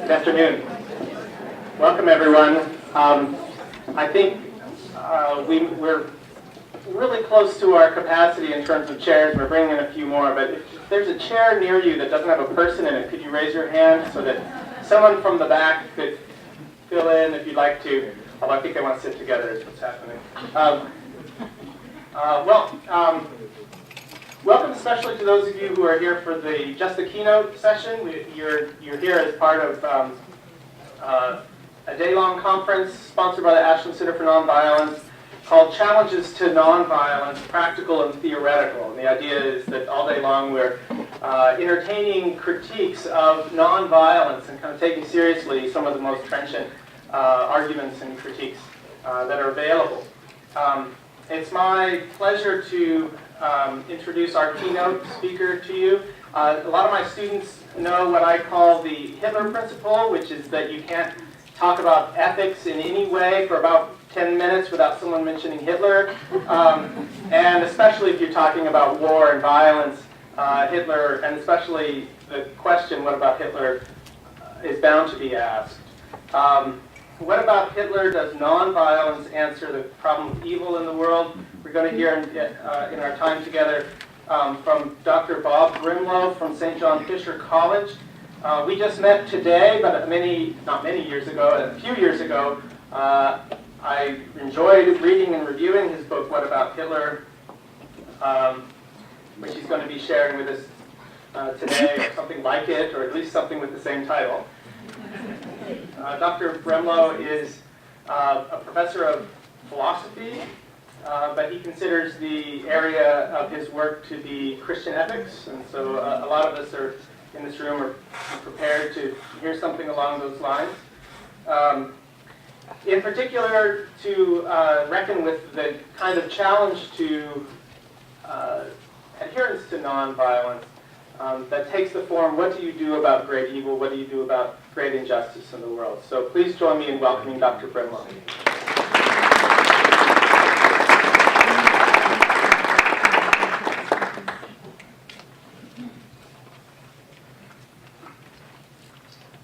Good afternoon. Welcome, everyone. I think we're really close to our capacity in terms of chairs. We're bringing in a few more, but if there's a chair near you that doesn't have a person in it, could you raise your hand so that someone from the back could fill in if you'd like to? Although I think they want to sit together is what's happening. Welcome especially to those of you who are here for just the keynote session. You're here as part of a day-long conference sponsored by the Ashland Center for Nonviolence called Challenges to Nonviolence, Practical and Theoretical. And the idea is that all day long we're entertaining critiques of nonviolence and kind of taking seriously some of the most trenchant arguments and critiques that are available. It's my pleasure to introduce our keynote speaker to you. A lot of my students know what I call the Hitler principle, which is that you can't talk about ethics in any way for about 10 minutes without someone mentioning Hitler. And especially if you're talking about war and violence, Hitler, and especially the question, what about Hitler, is bound to be asked. What about Hitler? Does nonviolence answer the problem of evil in the world? We're going to hear in our time together from Dr. Bob Brimlow from St. John Fisher College. We just met today, but not many years ago, a few years ago, I enjoyed reading and reviewing his book, What About Hitler, which he's going to be sharing with us today, or something like it, or at least something with the same title. Dr. Brimlow is a professor of philosophy, but he considers the area of his work to be Christian ethics, and so a lot of us are in this room are prepared to hear something along those lines. In particular, to reckon with the kind of challenge to adherence to nonviolence that takes the form, what do you do about great evil? What do you do about great injustice in the world? So please join me in welcoming Dr. Brimlow.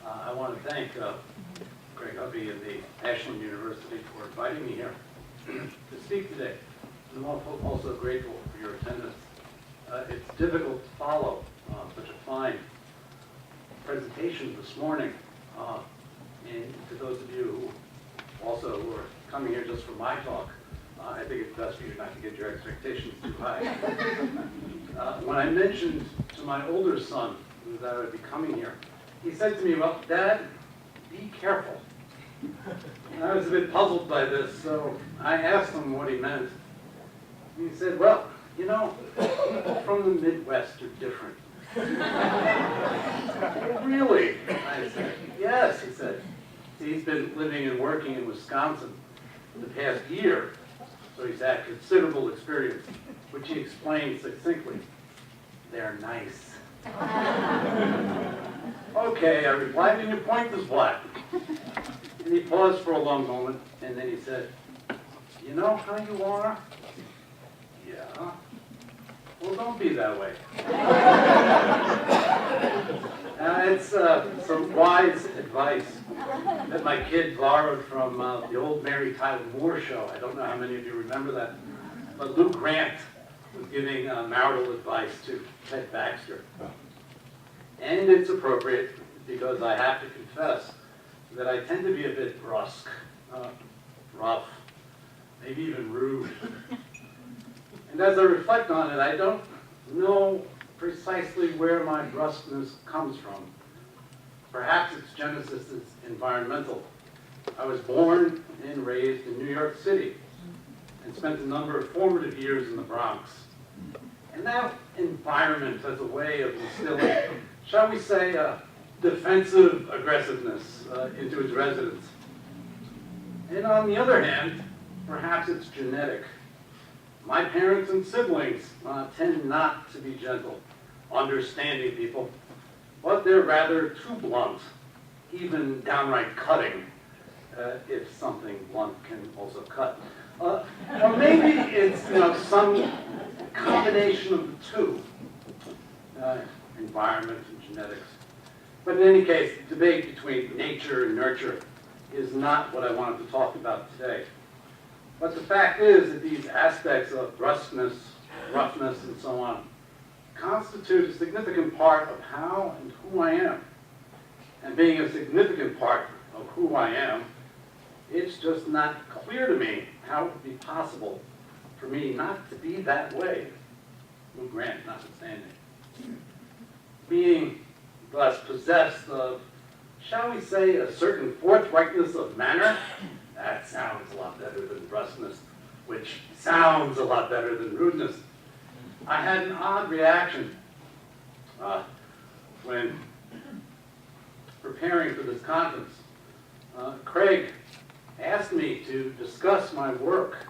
I want to thank Greg Hubby and the Ashland University for inviting me here to speak today. I'm also grateful for your attendance. It's difficult to follow such a fine presentation this morning. And to those of you who also are coming here just for my talk, I think it's best for you not to get your expectations too high. When I mentioned to my older son that I would be coming here, he said to me, well, Dad, be careful. And I was a bit puzzled by this, so I asked him what he meant. And he said, well, you know, people from the Midwest are different. Really? I said, yes, he said. He's been living and working in Wisconsin for the past year, so he's had considerable experience, which he explained succinctly. They're nice. Okay, I replied, and your point is what? And he paused for a long moment, and then he said, you know how you are? Yeah. Well, don't be that way. It's some wise advice that my kid borrowed from the old Mary Tyler Moore show. I don't know how many of you remember that, but Lou Grant was giving marital advice to Ted Baxter. And it's appropriate because I have to confess that I tend to be a bit brusque, rough, maybe even rude. And as I reflect on it, I don't know precisely where my brusqueness comes from. Perhaps its genesis is environmental. I was born and raised in New York City and spent a number of formative years in the Bronx. And that environment has a way of instilling, shall we say, defensive aggressiveness into its residents. And on the other hand, perhaps it's genetic. My parents and siblings tend not to be gentle, understanding people, but they're rather too blunt, even downright cutting, if something blunt can also cut. Or maybe it's some combination of the two, environment and genetics. But in any case, the debate between nature and nurture is not what I wanted to talk about today. But the fact is that these aspects of brusqueness, roughness, and so on constitute a significant part of how and who I am. And being a significant part of who I am, it's just not clear to me how it would be possible for me not to be that way, Lou Grant notwithstanding. Being thus possessed of, shall we say, a certain forthrightness of manner, that sounds a lot better than brusqueness, which sounds a lot better than rudeness. I had an odd reaction when preparing for this conference. Craig asked me to discuss my work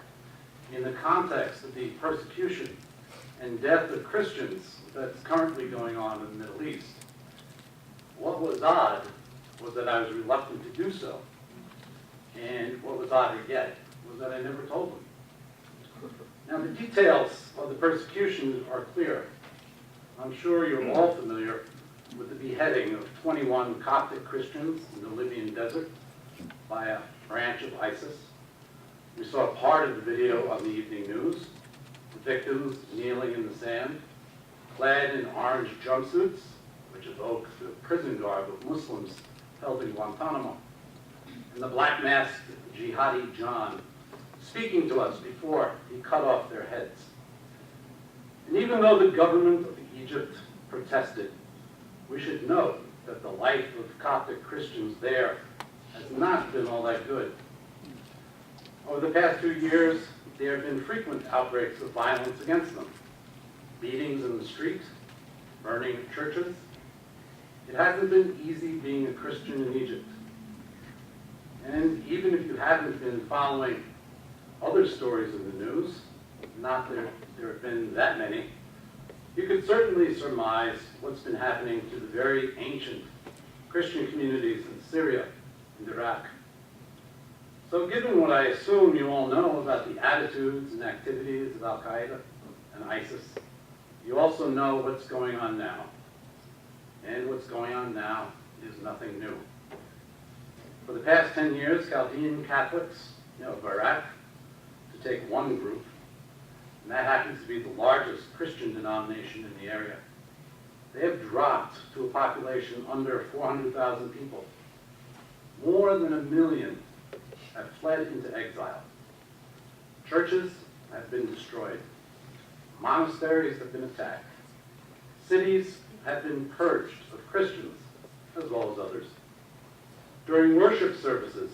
in the context of the persecution and death of Christians that's currently going on in the Middle East. What was odd was that I was reluctant to do so. And what was odder yet was that I never told them. Now, the details of the persecution are clear. I'm sure you're all familiar with the beheading of 21 Coptic Christians in the Libyan desert by a branch of ISIS. We saw part of the video on the evening news. The victims kneeling in the sand, clad in orange jumpsuits, which evokes the prison garb of Muslims held in Guantanamo, and the black-masked jihadi John speaking to us before he cut off their heads. And even though the government of Egypt protested, we should note that the life of Coptic Christians there has not been all that good. Over the past 2 years, there have been frequent outbreaks of violence against them. Beatings in the street, burning of churches. It hasn't been easy being a Christian in Egypt. And even if you haven't been following other stories in the news, not that there have been that many, you could certainly surmise what's been happening to the very ancient Christian communities in Syria and Iraq. So given what I assume you all know about the attitudes and activities of Al-Qaeda and ISIS, you also know what's going on now. And what's going on now is nothing new. For the past 10 years, Chaldean Catholics of Iraq, to take one group, and that happens to be the largest Christian denomination in the area, they have dropped to a population under 400,000 people. More than 1 million have fled into exile. Churches have been destroyed. Monasteries have been attacked. Cities have been purged of Christians as well as others. During worship services,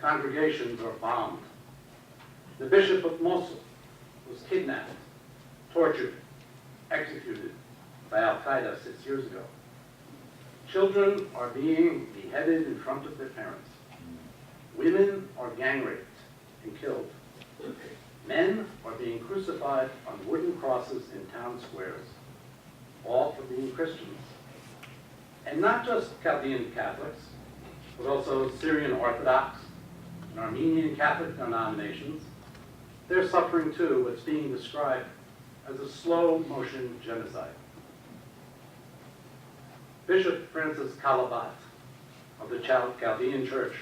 congregations are bombed. The Bishop of Mosul was kidnapped, tortured, executed by Al-Qaeda 6 years ago. Children are being beheaded in front of their parents. Women are gang raped and killed. Men are being crucified on wooden crosses in town squares, all for being Christians. And not just Chaldean Catholics, but also Syrian Orthodox and Armenian Catholic denominations. They're suffering too what's being described as a slow-motion genocide. Bishop Francis Kalabat of the Chaldean Church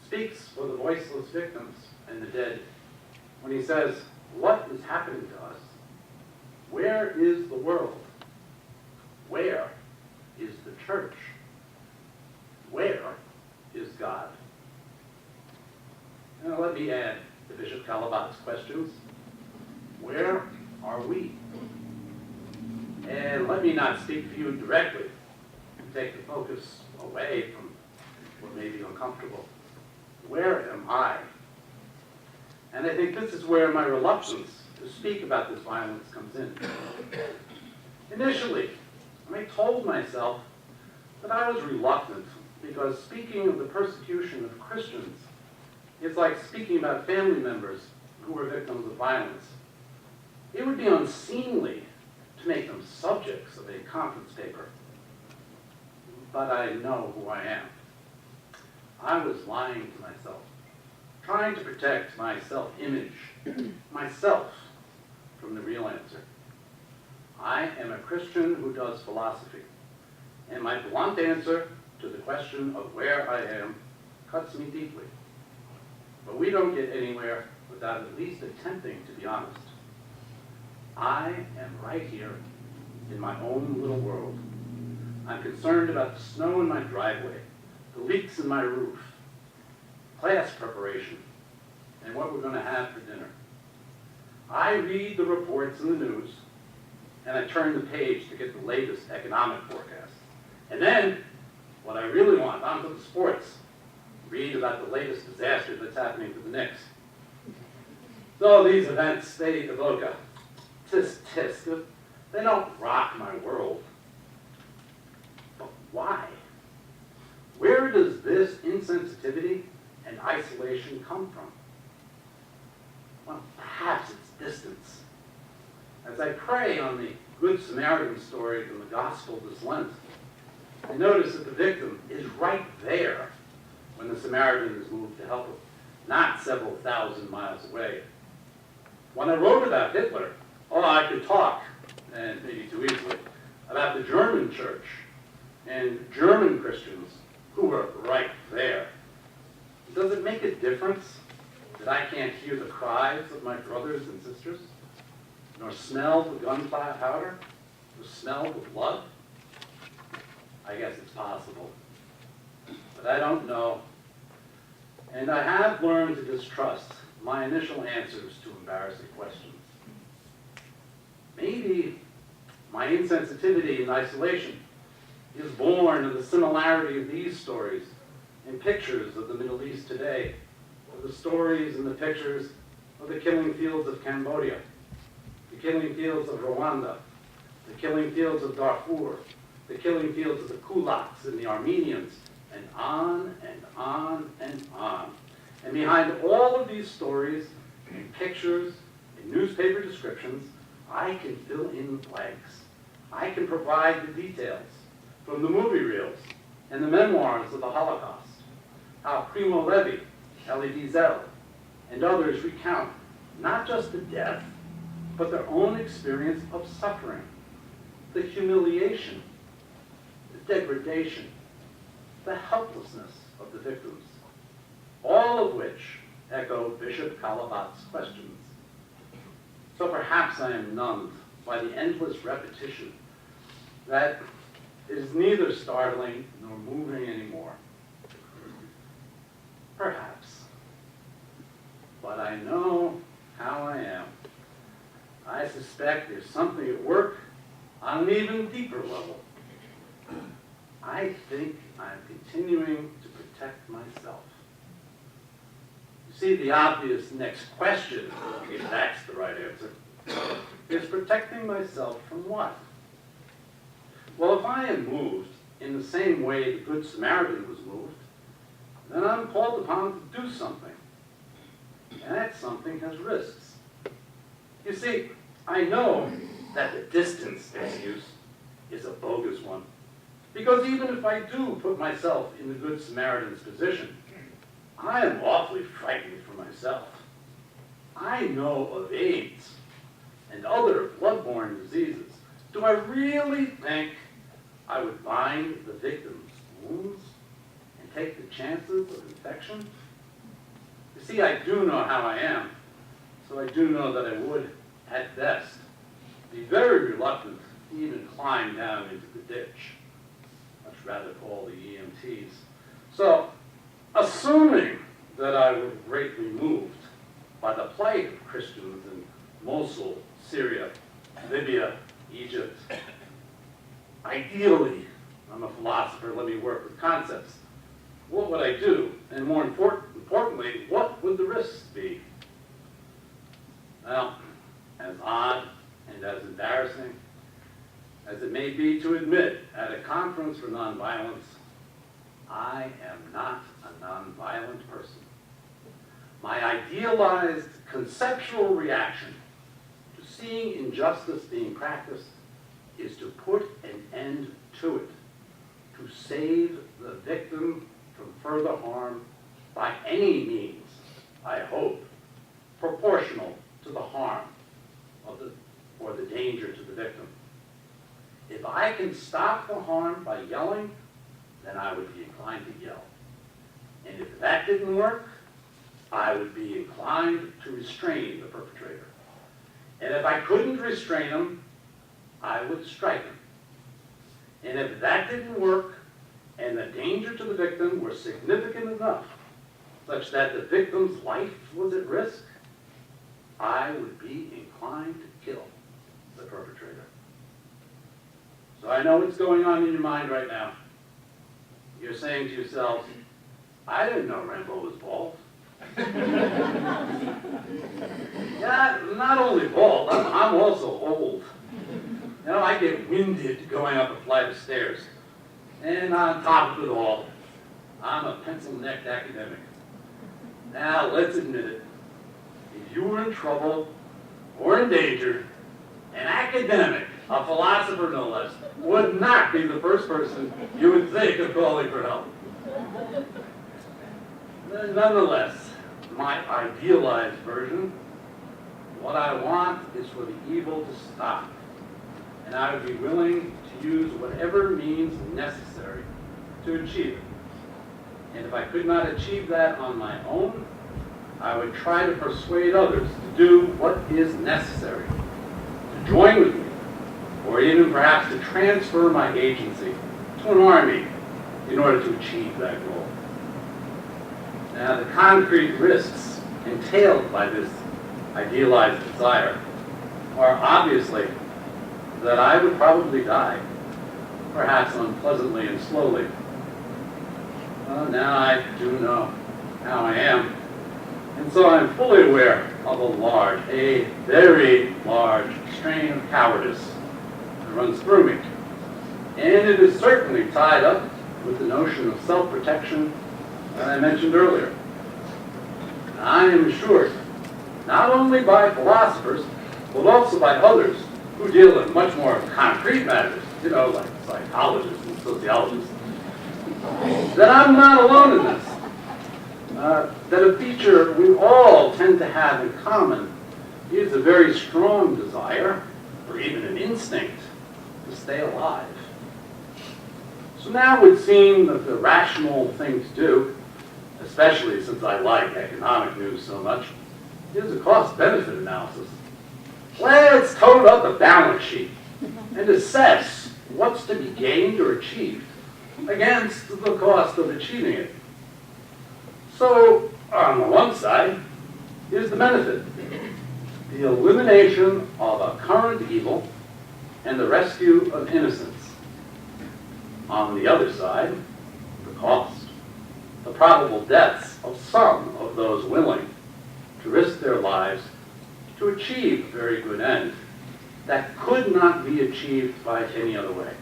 speaks for the voiceless victims and the dead when he says, "What is happening to us? Where is the world? Where is the church? Where is God?" Now let me add to Bishop Kalabat's questions. Where are we? And let me not speak for you directly and take the focus away from what may be uncomfortable. Where am I? And I think this is where my reluctance to speak about this violence comes in. Initially, I told myself that I was reluctant because speaking of the persecution of Christians is like speaking about family members who were victims of violence. It would be unseemly to make them subjects of a conference paper. But I know who I am. I was lying to myself, trying to protect my self-image, myself, from the real answer. I am a Christian who does philosophy, And my blunt answer to the question of where I am cuts me deeply. But we don't get anywhere without at least attempting to be honest. I am right here in my own little world. I'm concerned about the snow in my driveway, the leaks in my roof, class preparation, and what we're going to have for dinner. I read the reports in the news, and I turn the page to get the latest economic forecast. And then, what I really want, onto the sports, read about the latest disaster that's happening to the Knicks. So these events, they evoke a tisk. They don't rock my world. But why? Where does this insensitivity and isolation come from? Well, perhaps it's distance. As I pray on the Good Samaritan story from the Gospel this Lent, I notice that the victim is right there when the Samaritan is moved to help him, not several thousand miles away. When I wrote about Hitler, I could talk, and maybe too easily, about the German church and German Christians who were right there. Does it make a difference that I can't hear the cries of my brothers and sisters, nor smell the gunpowder, nor smell the blood? I guess it's possible, but I don't know. And I have learned to distrust my initial answers to embarrassing questions. Maybe my insensitivity and isolation is born of the similarity of these stories and pictures of the Middle East today, of the stories and the pictures of the killing fields of Cambodia, the killing fields of Rwanda, the killing fields of Darfur, the killing fields of the kulaks and the Armenians, and on and on and on. And behind all of these stories and pictures and newspaper descriptions, I can fill in the blanks. I can provide the details from the movie reels and the memoirs of the Holocaust, how Primo Levi, Elie Wiesel, and others recount not just the death, but their own experience of suffering, the humiliation, the degradation, the helplessness of the victims, all of which echo Bishop Kalabat's questions. So perhaps I am numbed by the endless repetition that is neither startling nor moving anymore. Perhaps. But I know how I am. I suspect there's something at work on an even deeper level. I think I'm continuing to protect myself. You see, the obvious next question, if that's the right answer, is protecting myself from what? Well, if I am moved in the same way the Good Samaritan was moved, then I'm called upon to do something. And that something has risks. You see, I know that the distance excuse is a bogus one. Because even if I do put myself in the Good Samaritan's position, I am awfully frightened for myself. I know of AIDS and other bloodborne diseases. Do I really think I would bind the victim's wounds and take the chances of infection? You see, I do know how I am, so I do know that I would, at best, be very reluctant to even climb down into the ditch. Much rather call the EMTs. So, assuming that I were greatly moved by the plight of Christians in Mosul, Syria, Libya, Egypt, ideally, I'm a philosopher, let me work with concepts. What would I do? And more importantly, what would the risks be? Well, as odd and as embarrassing as it may be to admit at a conference for nonviolence, I am not a nonviolent person. My idealized conceptual reaction to seeing injustice being practiced is to put an end to it, to save the victim from further harm by any means, I hope, proportional to the harm or the danger to the victim. If I can stop the harm by yelling, then I would be inclined to yell. And if that didn't work, I would be inclined to restrain the perpetrator. And if I couldn't restrain him, I would strike him. And if that didn't work, and the danger to the victim were significant enough, such that the victim's life was at risk, I would be inclined to kill the perpetrator. So I know what's going on in your mind right now. You're saying to yourselves, I didn't know Rambo was bald. Yeah, not only bald, I'm also old. You know, I get winded going up a flight of stairs. And on top of it all, I'm a pencil-necked academic. Now, let's admit it. If you were in trouble or in danger, an academic, a philosopher no less, would not be the first person you would think of calling for help. Nonetheless, my idealized version, what I want is for the evil to stop. And I would be willing to use whatever means necessary to achieve it. And if I could not achieve that on my own, I would try to persuade others to do what is necessary, to join with me, or even perhaps to transfer my agency to an army in order to achieve that goal. Now, the concrete risks entailed by this idealized desire are obviously that I would probably die, perhaps unpleasantly and slowly. Well, now I do know how I am, and so I'm fully aware of a very large strain of cowardice that runs through me. And it is certainly tied up with the notion of self-protection that I mentioned earlier. I am assured, not only by philosophers, but also by others who deal in much more concrete matters, you know, like psychologists and sociologists, that I'm not alone in this. That a feature we all tend to have in common is a very strong desire, or even an instinct, to stay alive. So now it would seem that the rational thing to do, especially since I like economic news so much, is a cost-benefit analysis. Let's total up the balance sheet and assess what's to be gained or achieved against the cost of achieving it. So, on the one side is the benefit, the elimination of a current evil and the rescue of innocence. On the other side, the cost, the probable deaths of some of those willing to risk their lives to achieve a very good end that could not be achieved by any other way.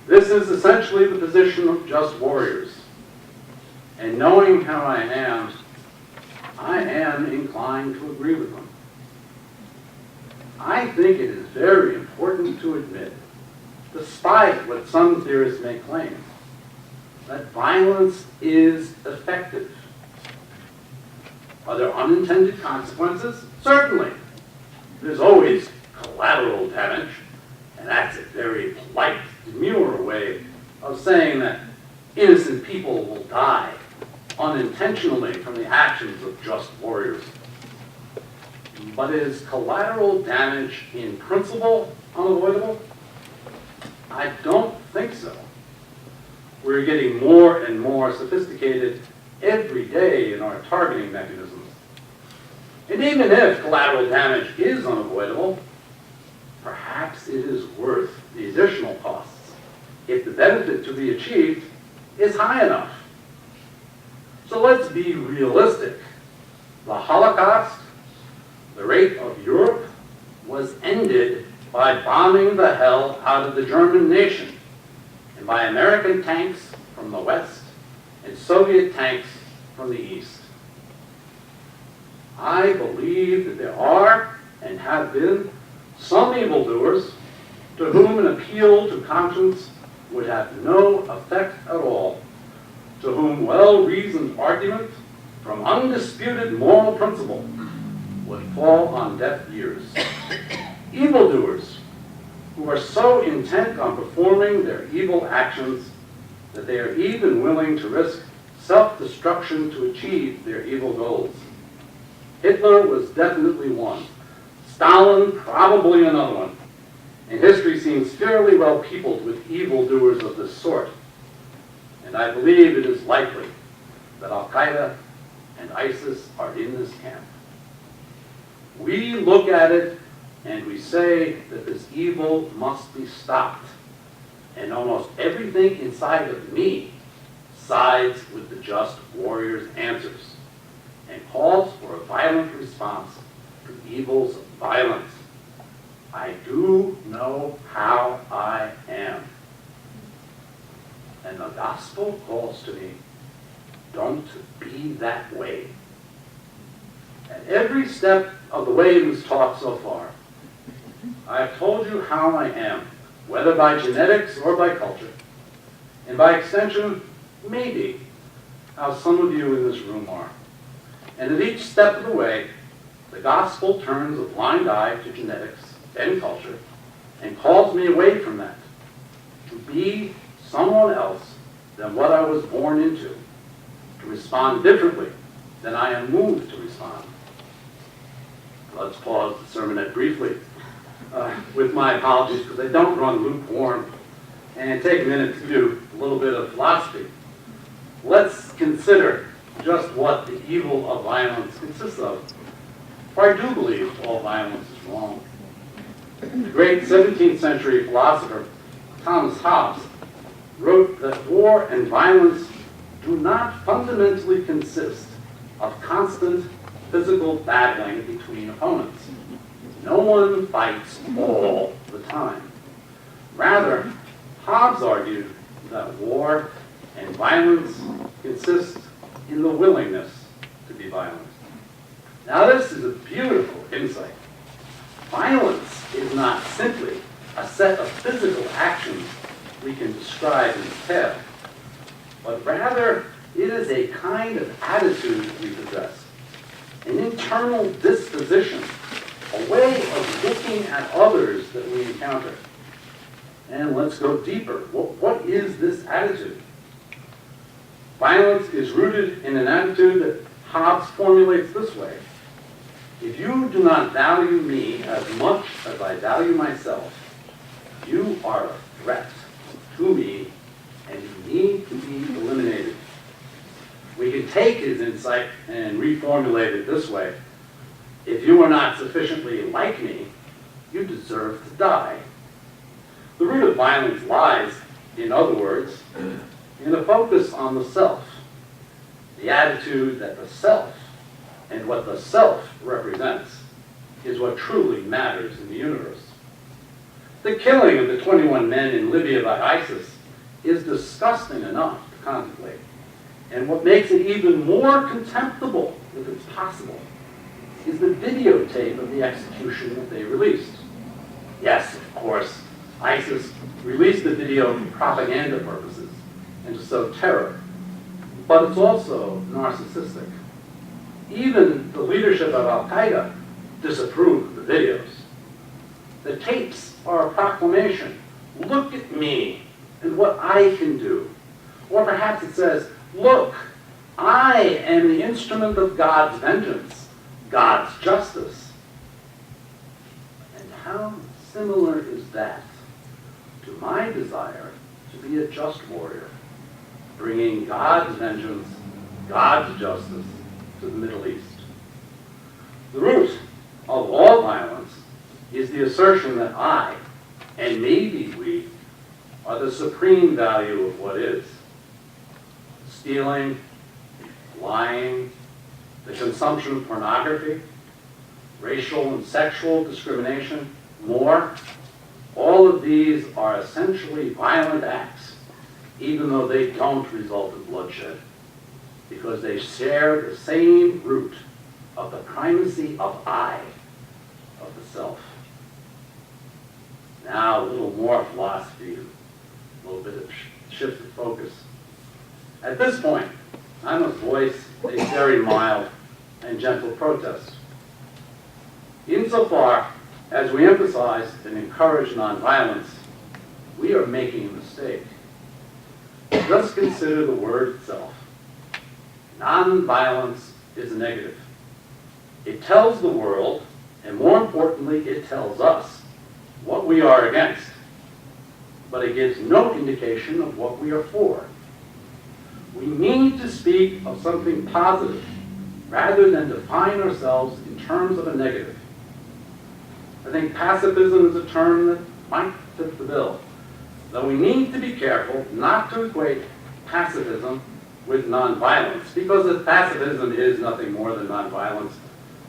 This is essentially the position of just warriors. And knowing how I am inclined to agree with them. I think it is very important to admit, despite what some theorists may claim, that violence is effective. Are there unintended consequences? Certainly. There's always collateral damage, and that's a very polite, demure way of saying that innocent people will die unintentionally from the actions of just warriors. But is collateral damage in principle unavoidable? I don't think so. We're getting more and more sophisticated every day in our targeting mechanisms. And even if collateral damage is unavoidable, perhaps it is worth the additional costs if the benefit to be achieved is high enough. So let's be realistic. The Holocaust, the rape of Europe, was ended by bombing the hell out of the German nation and by American tanks from the west and Soviet tanks from the east. I believe that there are and have been some evildoers to whom an appeal to conscience would have no effect at all, to whom well-reasoned argument from undisputed moral principle would fall on deaf ears. Evildoers who are so intent on performing their evil actions that they are even willing to risk self-destruction to achieve their evil goals. Hitler was definitely one. Stalin, probably another one. And history seems fairly well peopled with evildoers of this sort. And I believe it is likely that Al-Qaeda and ISIS are in this camp. We look at it and we say that this evil must be stopped. And almost everything inside of me sides with the just warrior's answers and calls for a violent response to evil's violence. I do know how I am. And the gospel calls to me, don't be that way. At every step of the way in this talk so far, I have told you how I am, whether by genetics or by culture, and by extension, maybe, how some of you in this room are. And at each step of the way, the gospel turns a blind eye to genetics and culture and calls me away from that, to be someone else than what I was born into, to respond differently than I am moved to respond. Let's pause the sermonette briefly with my apologies because I don't run lukewarm, and take a minute to do a little bit of philosophy. Let's consider just what the evil of violence consists of. For I do believe all violence is wrong. The great 17th century philosopher Thomas Hobbes wrote that war and violence do not fundamentally consist of constant physical battling between opponents. No one fights all the time. Rather, Hobbes argued that war and violence consist in the willingness to be violent. Now this is a beautiful insight. Violence is not simply a set of physical actions we can describe in detail, but rather it is a kind of attitude we possess, an internal disposition, a way of looking at others that we encounter. And let's go deeper. What is this attitude? Violence is rooted in an attitude that Hobbes formulates this way. If you do not value me as much as I value myself, you are a threat to me and you need to be eliminated. We can take his insight and reformulate it this way. If you are not sufficiently like me, you deserve to die. The root of violence lies, in other words, in a focus on the self, the attitude that the self and what the self represents is what truly matters in the universe. The killing of the 21 men in Libya by ISIS is disgusting enough to contemplate. And what makes it even more contemptible, if it's possible, is the videotape of the execution that they released. Yes, of course, ISIS released the video for propaganda purposes and to sow terror, but it's also narcissistic. Even the leadership of Al-Qaeda disapproved of the videos. The tapes are a proclamation. Look at me and what I can do. Or perhaps it says, look, I am the instrument of God's vengeance, God's justice. And how similar is that to my desire to be a just warrior, bringing God's vengeance, God's justice to the Middle East? The root of all violence is the assertion that I, and maybe we, are the supreme value of what is. Stealing, lying, the consumption of pornography, racial and sexual discrimination, more, all of these are essentially violent acts, even though they don't result in bloodshed, because they share the same root of the primacy of I, of the self. Now, a little more philosophy, a little bit of shift of focus. At this point, I must voice a very mild and gentle protest. Insofar As we emphasize and encourage nonviolence, we are making a mistake. Just consider the word itself. Nonviolence is a negative. It tells the world, and more importantly, it tells us what we are against, but it gives no indication of what we are for. We need to speak of something positive rather than define ourselves in terms of a negative. I think pacifism is a term that might fit the bill, though we need to be careful not to equate pacifism with nonviolence, because if pacifism is nothing more than nonviolence,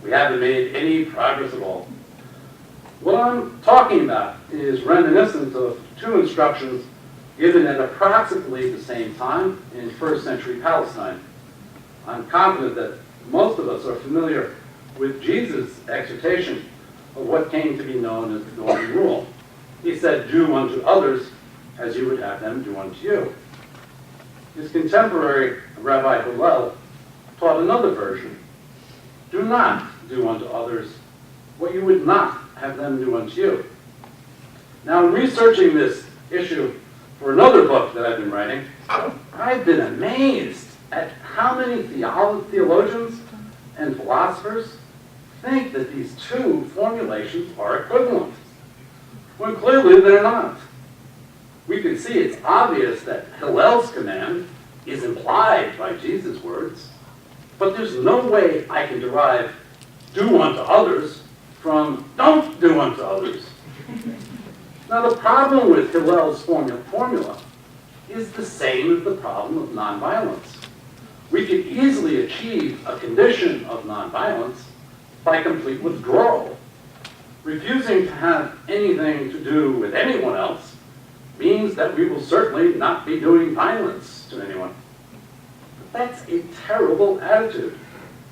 we haven't made any progress at all. What I'm talking about is reminiscent of two instructions given at approximately the same time in first century Palestine. I'm confident that most of us are familiar with Jesus' exhortation of what came to be known as the Golden Rule. He said, "Do unto others as you would have them do unto you." His contemporary, Rabbi Hillel, taught another version. "Do not do unto others what you would not have them do unto you." Now, in researching this issue for another book that I've been writing, I've been amazed at how many theologians and philosophers think that these two formulations are equivalent, when clearly they're not. We can see it's obvious that Hillel's command is implied by Jesus' words, but there's no way I can derive "do unto others" from "don't do unto others." Now, the problem with Hillel's formula is the same as the problem of nonviolence. We can easily achieve a condition of nonviolence by complete withdrawal. Refusing to have anything to do with anyone else means that we will certainly not be doing violence to anyone. But that's a terrible attitude,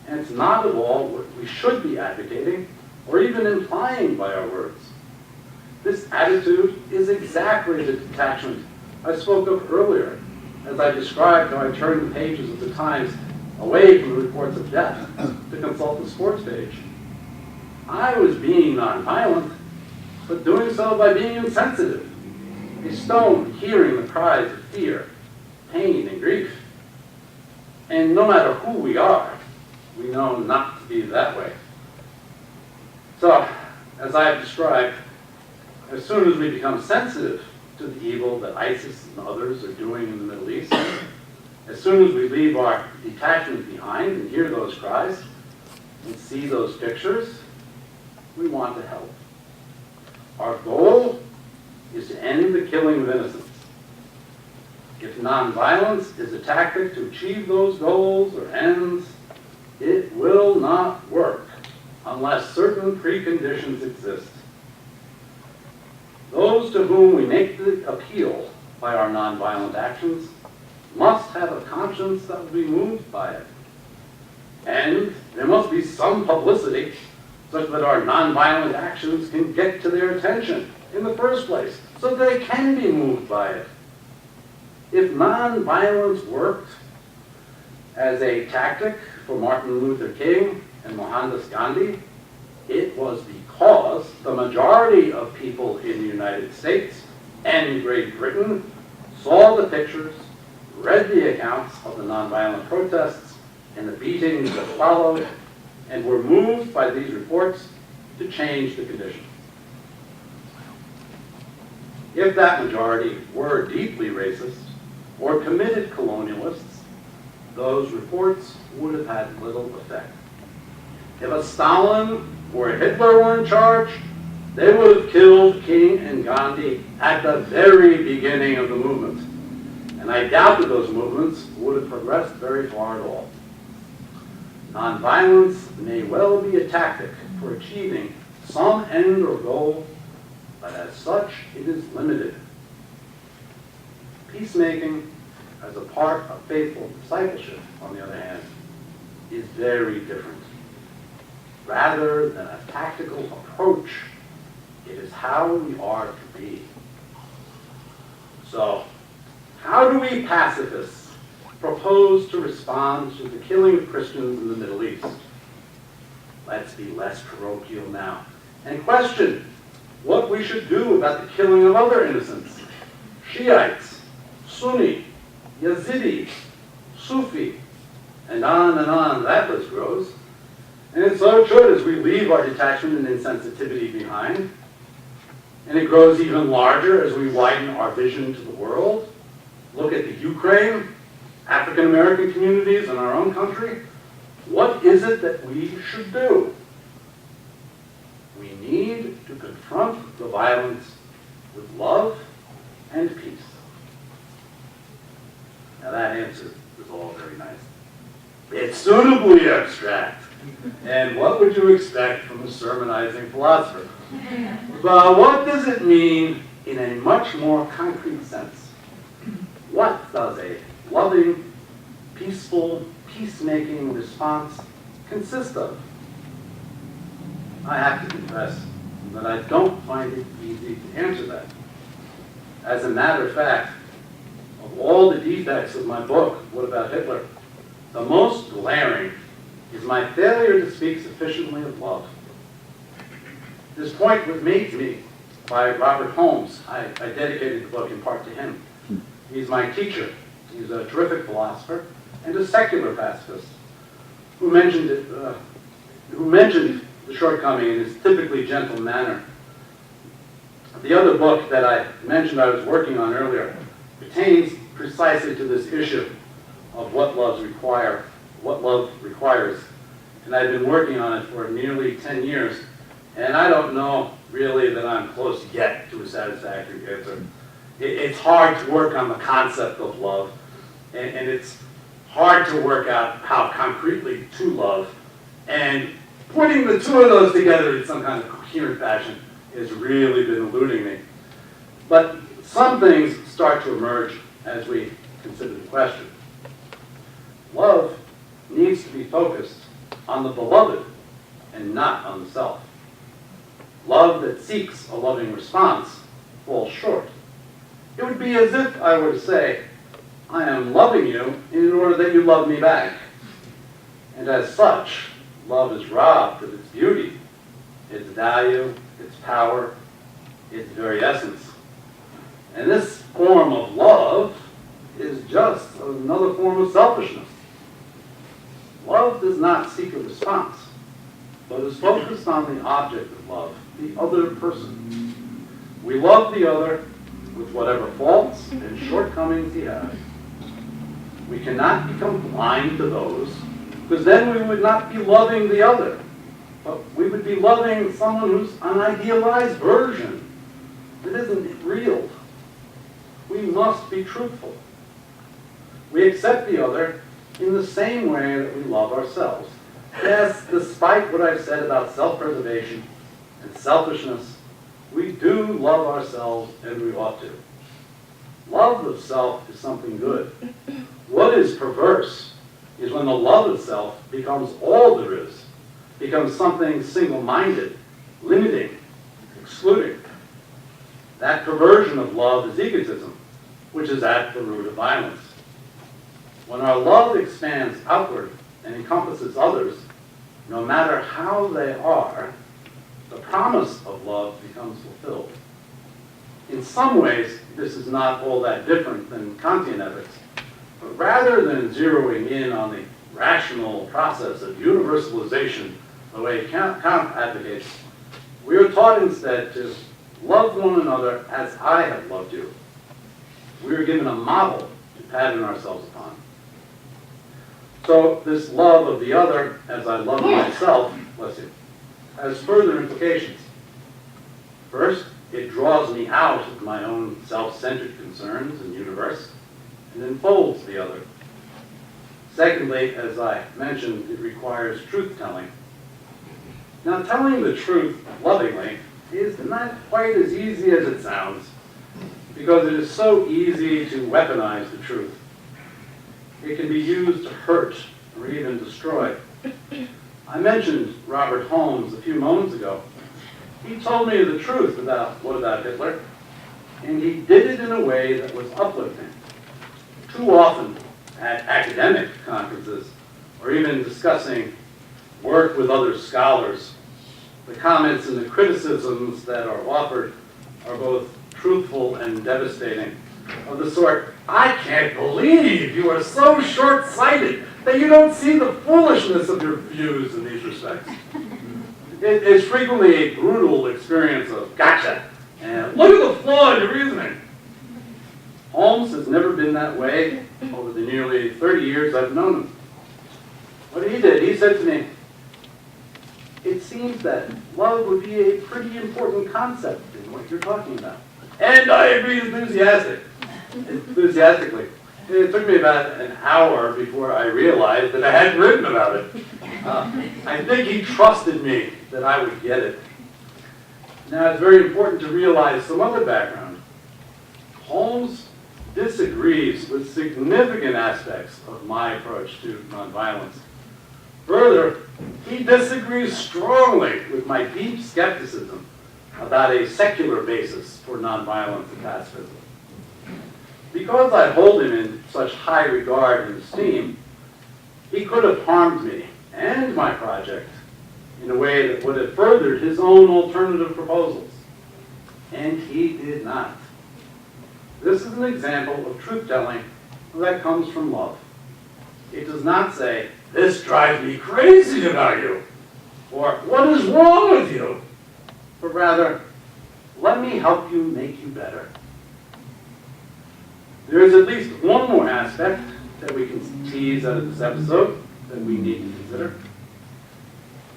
and it's not at all what we should be advocating or even implying by our words. This attitude is exactly the detachment I spoke of earlier, as I described how I turned the pages of the Times away from the reports of death to consult the sports page. I was being nonviolent, but doing so by being insensitive, a stone hearing the cries of fear, pain, and grief. And no matter who we are, we know not to be that way. So, as I have described, as soon as we become sensitive to the evil that ISIS and others are doing in the Middle East, as soon as we leave our detachment behind and hear those cries and see those pictures, we want to help. Our goal is to end the killing of innocents. If nonviolence is a tactic to achieve those goals or ends, it will not work unless certain preconditions exist. Those to whom we make the appeal by our nonviolent actions must have a conscience that will be moved by it. And there must be some publicity such that our nonviolent actions can get to their attention in the first place, so they can be moved by it. If nonviolence worked as a tactic for Martin Luther King and Mohandas Gandhi, it was because the majority of people in the United States and Great Britain saw the pictures, read the accounts of the nonviolent protests and the beatings that followed, and were moved by these reports to change the conditions. If that majority were deeply racist or committed colonialists, those reports would have had little effect. If a Stalin or a Hitler were in charge, they would have killed King and Gandhi at the very beginning of the movement. And I doubt that those movements would have progressed very far at all. Nonviolence may well be a tactic for achieving some end or goal, but as such, it is limited. Peacemaking, as a part of faithful discipleship, on the other hand, is very different. Rather than a tactical approach, it is how we are to be. So, how do we pacifists propose to respond to the killing of Christians in the Middle East? Let's be less parochial now and question what we should do about the killing of other innocents, Shiites, Sunni, Yazidi, Sufi, and on that list grows. And so it should, as we leave our detachment and insensitivity behind. And it grows even larger as we widen our vision to the world. Look at the Ukraine, African American communities in our own country. What is it that we should do? We need to confront the violence with love and peace. Now that answer is all very nice. It's suitably abstract. And what would you expect from a sermonizing philosopher? But what does it mean in a much more concrete sense? What does a loving, peaceful, peacemaking response consist of? I have to confess that I don't find it easy to answer that. As a matter of fact, of all the defects of my book, What About Hitler?, the most glaring is my failure to speak sufficiently of love. This point was made to me by Robert Holmes. I dedicated the book in part to him. He's my teacher. He's a terrific philosopher and a secular pacifist who mentioned the shortcoming in his typically gentle manner. The other book that I mentioned I was working on earlier pertains precisely to this issue of what love requires. And I've been working on it for nearly 10 years, and I don't know really that I'm close yet to a satisfactory answer. It's hard to work on the concept of love, and it's hard to work out how concretely to love, and putting the two of those together in some kind of coherent fashion has really been eluding me. But some things start to emerge as we consider the question. Love needs to be focused on the beloved and not on the self. Love that seeks a loving response falls short. It would be as if I were to say, I am loving you in order that you love me back. And as such, love is robbed of its beauty, its value, its power, its very essence. And this form of love is just another form of selfishness. Love does not seek a response, but is focused on the object of love, the other person. We love the other with whatever faults and shortcomings he has. We cannot become blind to those, because then we would not be loving the other, but we would be loving someone who's an idealized version that isn't real. We must be truthful. We accept the other in the same way that we love ourselves. Yes, despite what I've said about self-preservation and selfishness, we do love ourselves, and we ought to. Love of self is something good. What is perverse is when the love of self becomes all there is, becomes something single-minded, limiting, excluding. That perversion of love is egotism, which is at the root of violence. When our love expands outward and encompasses others, no matter how they are, the promise of love becomes fulfilled. In some ways, this is not all that different than Kantian ethics, but rather than zeroing in on the rational process of universalization the way Kant advocates, we are taught instead to love one another as I have loved you. We are given a model to pattern ourselves upon. So this love of the other as I love myself, bless you, has further implications. First, it draws me out of my own self-centered concerns and universe and enfolds the other. Secondly, as I mentioned, it requires truth-telling. Now, telling the truth lovingly is not quite as easy as it sounds, because it is so easy to weaponize the truth. It can be used to hurt or even destroy. I mentioned Robert Holmes a few moments ago. He told me the truth about What About Hitler, and he did it in a way that was uplifting. Too often at academic conferences, or even discussing work with other scholars, The comments and the criticisms that are offered are both truthful and devastating, of the sort, "I can't believe you are so short-sighted that you don't see the foolishness of your views in these respects." It is frequently a brutal experience of "gotcha," and "look at the flaw in your reasoning." Holmes has never been that way over the nearly 30 years I've known him. What he did, he said to me, "It seems that love would be a pretty important concept in what you're talking about." And I agreed enthusiastically. It took me about an hour before I realized that I hadn't written about it. I think he trusted me that I would get it. Now, it's very important to realize some other background. Holmes disagrees with significant aspects of my approach to nonviolence. Further, he disagrees strongly with my deep skepticism about a secular basis for nonviolence and pacifism. Because I hold him in such high regard and esteem, he could have harmed me and my project in a way that would have furthered his own alternative proposals. And he did not. This is an example of truth-telling that comes from love. It does not say, "This drives me crazy about you," or "What is wrong with you?" but rather, "Let me help you make you better." There is at least one more aspect that we can tease out of this episode that we need to consider.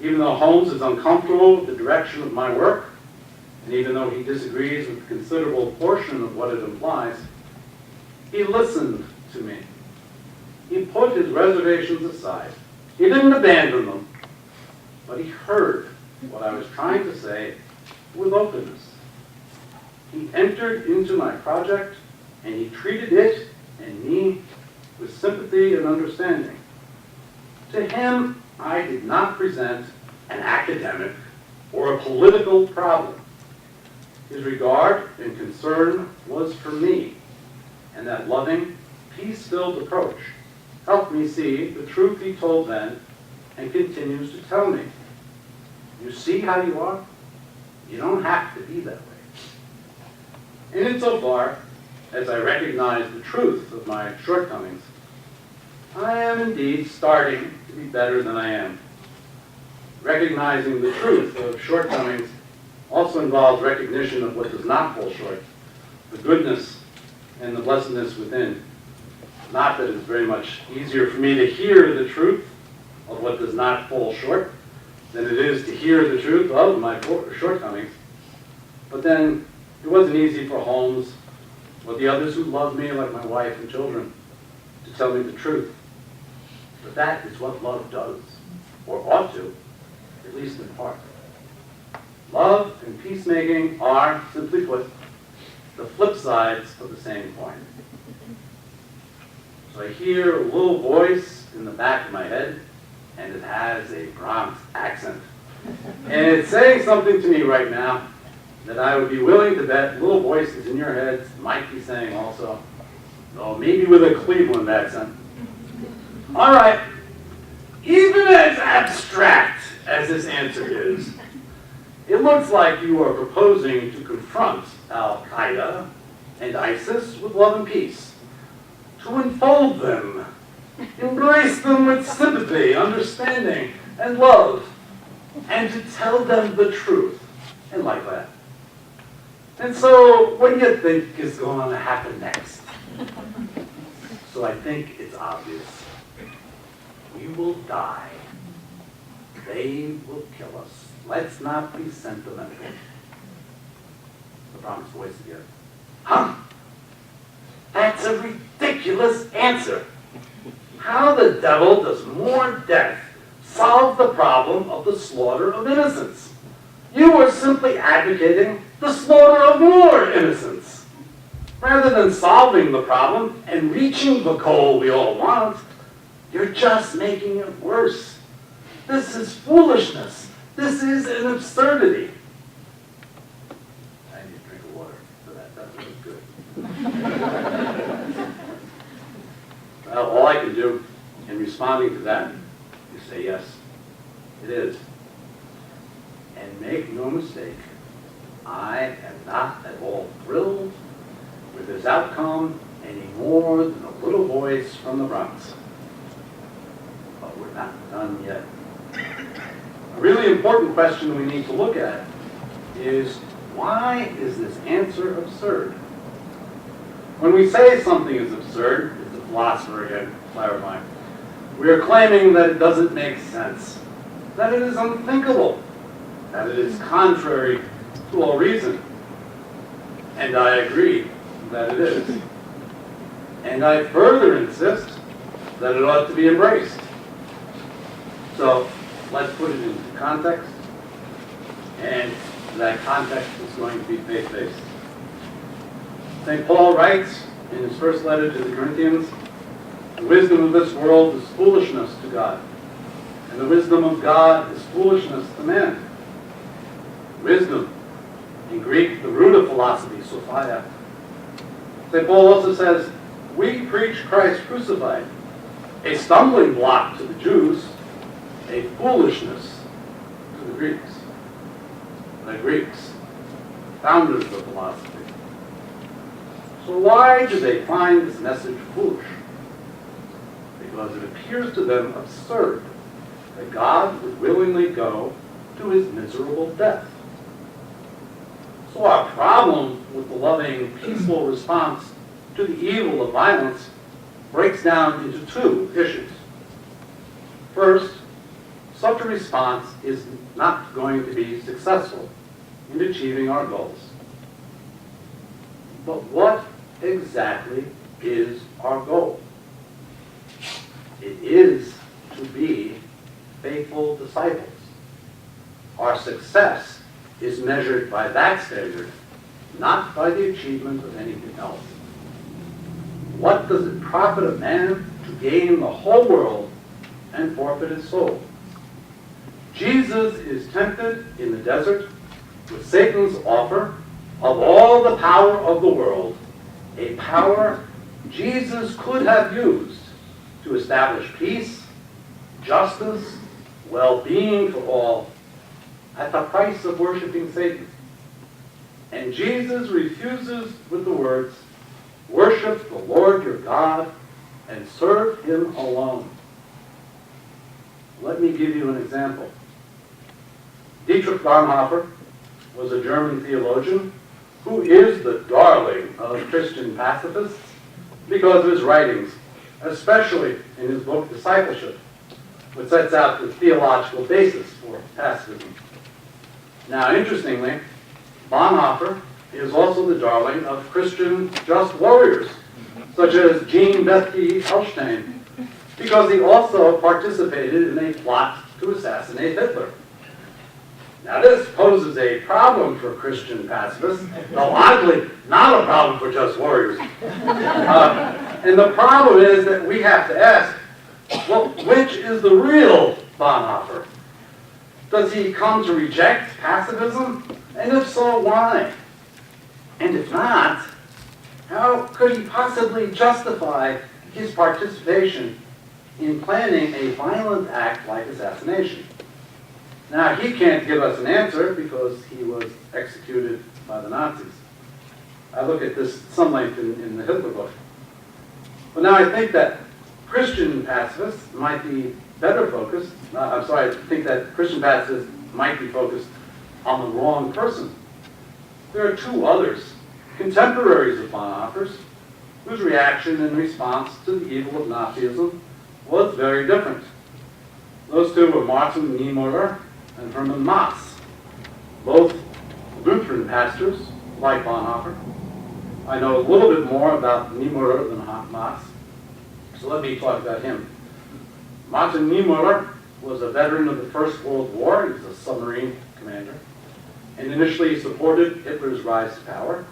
Even though Holmes is uncomfortable with the direction of my work, and even though he disagrees with a considerable portion of what it implies, he listened to me. He put his reservations aside. He didn't abandon them, but he heard what I was trying to say with openness. He entered into my project, and he treated it and me with sympathy and understanding. To him, I did not present an academic or a political problem. His regard and concern was for me, and that loving, peace-filled approach helped me see the truth he told then and continues to tell me. You see how you are? You don't have to be that way. And insofar as I recognize the truth of my shortcomings, I am indeed starting to be better than I am. Recognizing the truth of shortcomings also involves recognition of what does not fall short, the goodness and the blessedness within. Not that it's very much easier for me to hear the truth of what does not fall short than it is to hear the truth of my shortcomings. But then it wasn't easy for Holmes or the others who love me, like my wife and children, to tell me the truth. But that is what love does, or ought to, at least in part. Love and peacemaking are, simply put, the flip sides of the same coin. So I hear a little voice in the back of my head, and it has a Bronx accent. And it's saying something to me right now that I would be willing to bet little voices in your heads might be saying also, though maybe with a Cleveland accent. All right, even as abstract as this answer is, it looks like you are proposing to confront Al-Qaeda and ISIS with love and peace, to enfold them, embrace them with sympathy, understanding, and love, and to tell them the truth, and like that. And so, what do you think is going to happen next? So I think it's obvious. We will die. They will kill us. Let's not be sentimental. The Bronx voice again. Huh? That's a ridiculous answer. How the devil does more death solve the problem of the slaughter of innocents? You are simply advocating the slaughter of more innocents. Rather than solving the problem and reaching the goal we all want, you're just making it worse. This is foolishness. This is an absurdity. I need a drink of water for that. That was good. Well, all I can do in responding to that is say yes, it is. And And make no mistake, I am not at all thrilled with this outcome any more than a little voice from the Bronx. But we're not done yet. A really important question we need to look at is, why is this answer absurd? When we say something is absurd, it's a philosopher again, clarifying, we are claiming that it doesn't make sense, that it is unthinkable, that it is contrary to all reason. And I agree that it is. And I further insist that it ought to be embraced. So let's put it into context, and that context is going to be faith-based. St. Paul writes in his first letter to the Corinthians, the wisdom of this world is foolishness to God, and the wisdom of God is foolishness to man. Wisdom, in Greek, the root of philosophy, Sophia. St. Paul also says, we preach Christ crucified, a stumbling block to the Jews, a foolishness to the Greeks. The Greeks, founders of philosophy. So why do they find this message foolish? Because it appears to them absurd that God would willingly go to his miserable death. So our problem with the loving, peaceful response to the evil of violence breaks down into two issues. First, such a response is not going to be successful in achieving our goals. But what exactly is our goal? It is to be faithful disciples. Our success is measured by that standard, not by the achievement of anything else. What does it profit a man to gain the whole world and forfeit his soul? Jesus is tempted in the desert with Satan's offer of all the power of the world, a power Jesus could have used to establish peace, justice, well-being for all, at the price of worshiping Satan. And Jesus refuses with the words, worship the Lord your God and serve him alone. Let me give you an example. Dietrich Bonhoeffer was a German theologian who is the darling of Christian pacifists because of his writings, especially in his book Discipleship, which sets out the theological basis for pacifism. Now, interestingly, Bonhoeffer is also the darling of Christian just warriors, such as Jean Bethke Elstein, because he also participated in a plot to assassinate Hitler. Now, this poses a problem for Christian pacifists, though oddly not a problem for just warriors. And the problem is that we have to ask, well, which is the real Bonhoeffer? Does he come to reject pacifism? And if so, why? And if not, how could he possibly justify his participation in planning a violent act like assassination? Now, he can't give us an answer because he was executed by the Nazis. I look at this some length in the Hitler book. But now I think that Christian pacifists might be better focused. I think that Christian pacifists might be focused on the wrong person. There are two others, contemporaries of Bonhoeffer's, whose reaction in response to the evil of Nazism was very different. Those two were Martin Niemoller and Hermann Mass, both Lutheran pastors, like Bonhoeffer. I know a little bit more about Niemoller than Mass, so let me talk about him. Martin Niemoller was a veteran of the First World War. He was a submarine commander, and initially supported Hitler's rise to power.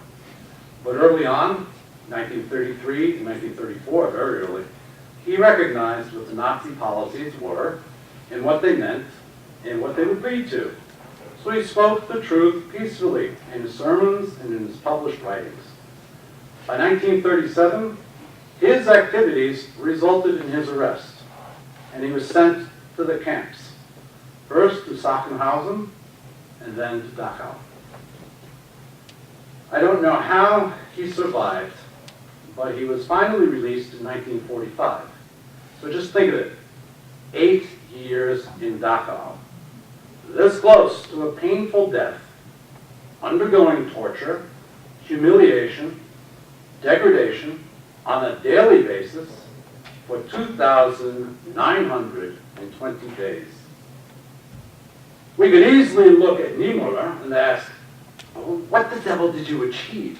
But early on, 1933 to 1934, very early, he recognized what the Nazi policies were and what they meant and what they would lead to. So he spoke the truth peacefully in his sermons and in his published writings. By 1937, his activities resulted in his arrest, and he was sent to the camps, first to Sachsenhausen, and then to Dachau. I don't know how he survived, but he was finally released in 1945. So just think of it, 8 years in Dachau, this close to a painful death, undergoing torture, humiliation, degradation on a daily basis for 2,920 days. We could easily look at Niemoller and ask, well, what the devil did you achieve?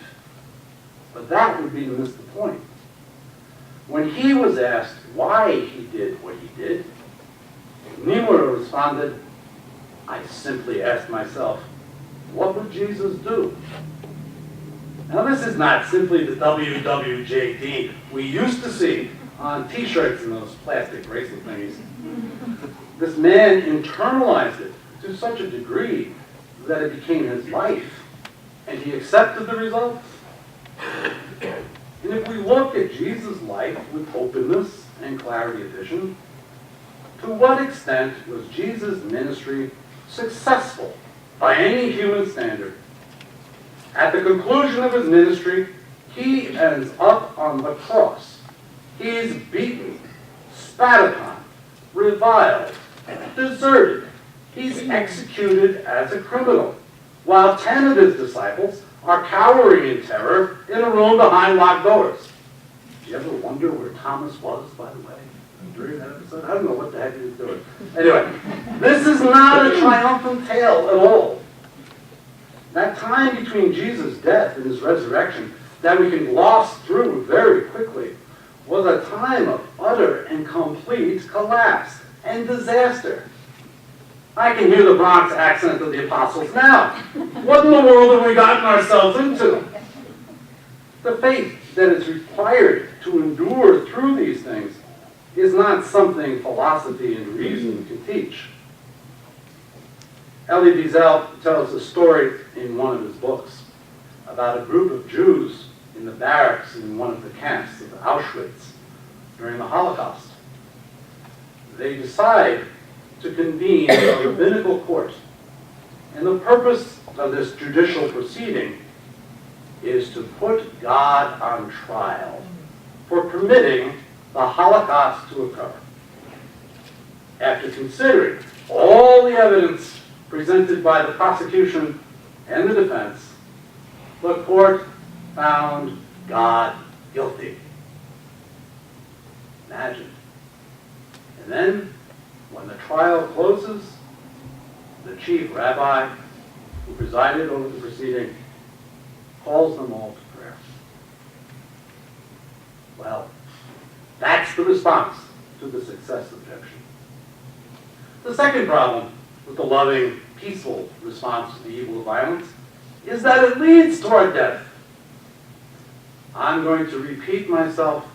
But that would be to miss the point. When he was asked why he did what he did, Niemoller responded, I simply asked myself, what would Jesus do? Now this is not simply the WWJD we used to see on t-shirts and those plastic bracelet thingies. This man internalized it to such a degree that it became his life, and he accepted the results. And if we look at Jesus' life with openness and clarity of vision, to what extent was Jesus' ministry successful by any human standard? At the conclusion of his ministry, he ends up on the cross. He is beaten, spat upon, reviled, deserted. He's executed as a criminal, while 10 of his disciples are cowering in terror in a room behind locked doors. Do you ever wonder where Thomas was, by the way, during that episode? I don't know what the heck he was doing. Anyway, this is not a triumphant tale at all. That time between Jesus' death and his resurrection that we can gloss through very quickly was a time of utter and complete collapse and disaster. I can hear the Bronx accent of the apostles now. What in the world have we gotten ourselves into? The faith that is required to endure through these things is not something philosophy and reason can teach. Elie Wiesel tells a story in one of his books about a group of Jews in the barracks in one of the camps of Auschwitz during the Holocaust. They decide to convene a rabbinical court, and the purpose of this judicial proceeding is to put God on trial for permitting the Holocaust to occur. After considering all the evidence presented by the prosecution and the defense, the court found God guilty. Imagine. And then, when the trial closes, the chief rabbi who presided over the proceeding calls them all to prayer. Well, that's the response to the success objection. The second problem with the loving, peaceful response to the evil of violence is that it leads toward death. I'm going to repeat myself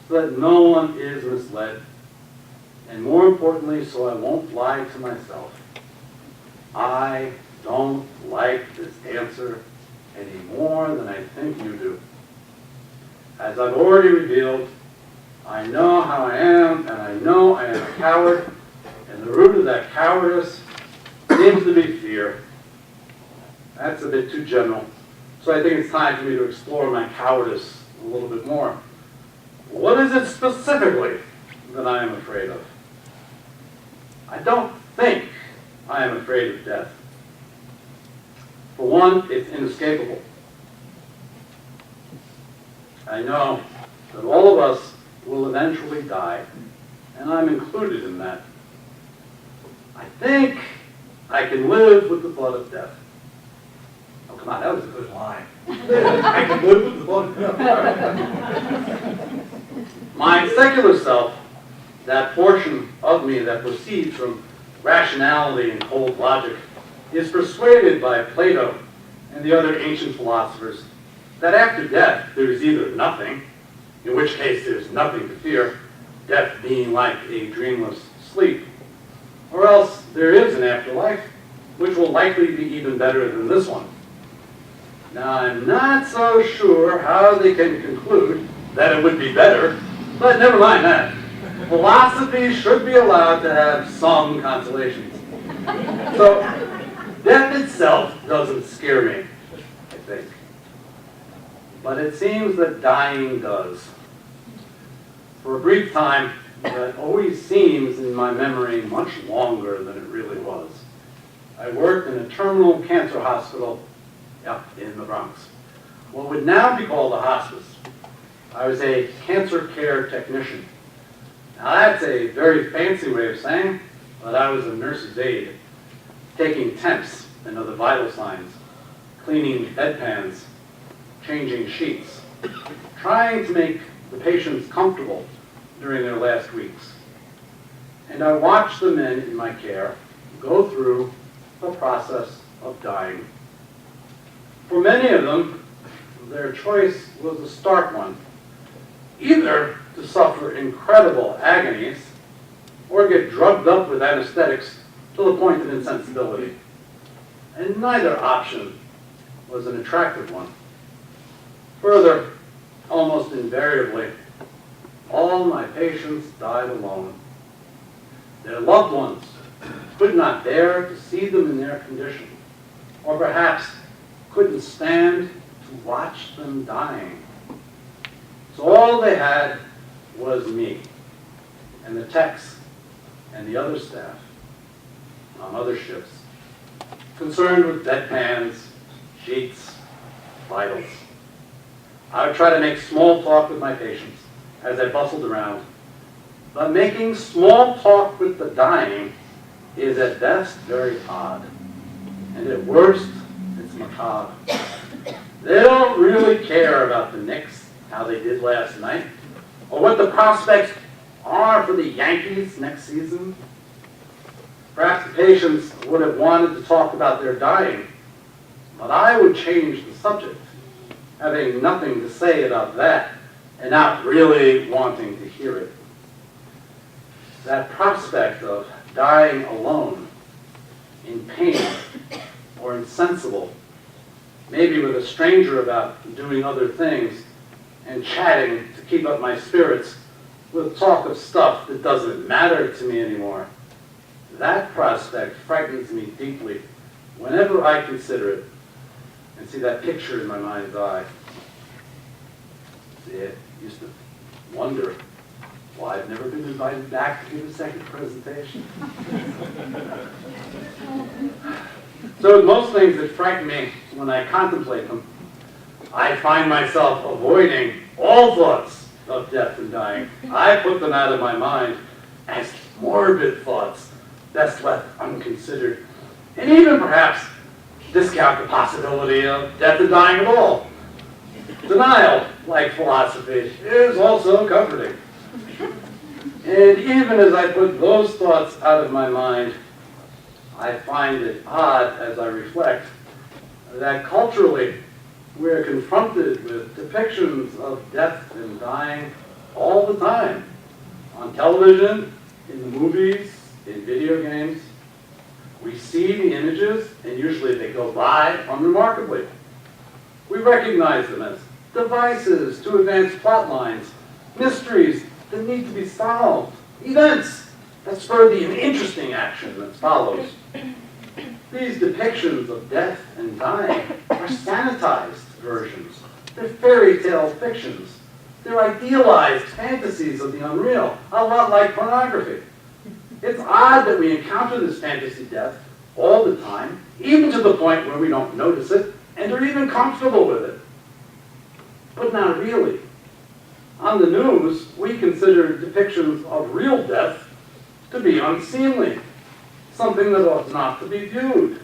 so that no one is misled, and more importantly, so I won't lie to myself. I don't like this answer any more than I think you do. As I've already revealed, I know how I am, and I know I am a coward, and the root of that cowardice seems to be fear. That's a bit too general, so I think it's time for me to explore my cowardice a little bit more. What is it specifically that I am afraid of? I don't think I am afraid of death. For one, it's inescapable. I know that all of us will eventually die, and I'm included in that. I think I can live with the thought of death. Oh, come on, that was a good line. I can live with the thought of death. My secular self, that portion of me that proceeds from rationality and cold logic, is persuaded by Plato and the other ancient philosophers that after death there is either nothing, in which case there's nothing to fear, death being like a dreamless sleep, or else there is an afterlife, which will likely be even better than this one. Now, I'm not so sure how they can conclude that it would be better, but never mind that. Philosophy should be allowed to have some consolations. So, Death itself doesn't scare me, I think. But it seems that dying does. For a brief time, that always seems in my memory much longer than it really was. I worked in a terminal cancer hospital in the Bronx. What would now be called a hospice. I was a cancer care technician. Now that's a very fancy way of saying that I was a nurse's aide, taking temps and other vital signs, cleaning bedpans, changing sheets, trying to make the patients comfortable during their last weeks. And I watched the men in my care go through the process of dying. For many of them, their choice was a stark one. Either to suffer incredible agonies or get drugged up with anesthetics to the point of insensibility. And neither option was an attractive one. Further, almost invariably, all my patients died alone. Their loved ones could not bear to see them in their condition, or perhaps couldn't stand to watch them dying. So all they had was me, and the techs, and the other staff on other shifts, concerned with bedpans, sheets, vitals. I would try to make small talk with my patients as I bustled around, but making small talk with the dying is at best very odd, and at worst, it's macabre. They don't really care about the Knicks, how they did last night, or what the prospects are for the Yankees next season. Perhaps the patients would have wanted to talk about their dying, but I would change the subject, having nothing to say about that and not really wanting to hear it. That prospect of dying alone, in pain, or insensible, maybe with a stranger about doing other things, and chatting to keep up my spirits with talk of stuff that doesn't matter to me anymore. That prospect frightens me deeply whenever I consider it and see that picture in my mind's eye. See, I used to wonder why I've never been invited back to give a second presentation. So with most things that frighten me when I contemplate them, I find myself avoiding all thoughts of death and dying. I put them out of my mind as morbid thoughts best left unconsidered, and even perhaps discount the possibility of death and dying at all. Denial, like philosophy, is also comforting. And even as I put those thoughts out of my mind, I find it odd as I reflect that culturally we're confronted with depictions of death and dying all the time. On television, in the movies, in video games. We see the images, and usually they go by unremarkably. We recognize them as devices to advance plot lines, mysteries that need to be solved, events that spur the interesting action that follows. These depictions of death and dying are sanitized versions. They're fairy tale fictions. They're idealized fantasies of the unreal, a lot like pornography. It's odd that we encounter this fantasy death all the time, even to the point where we don't notice it and are even comfortable with it. But not really. On the news, we consider depictions of real death to be unseemly, something that ought not to be viewed.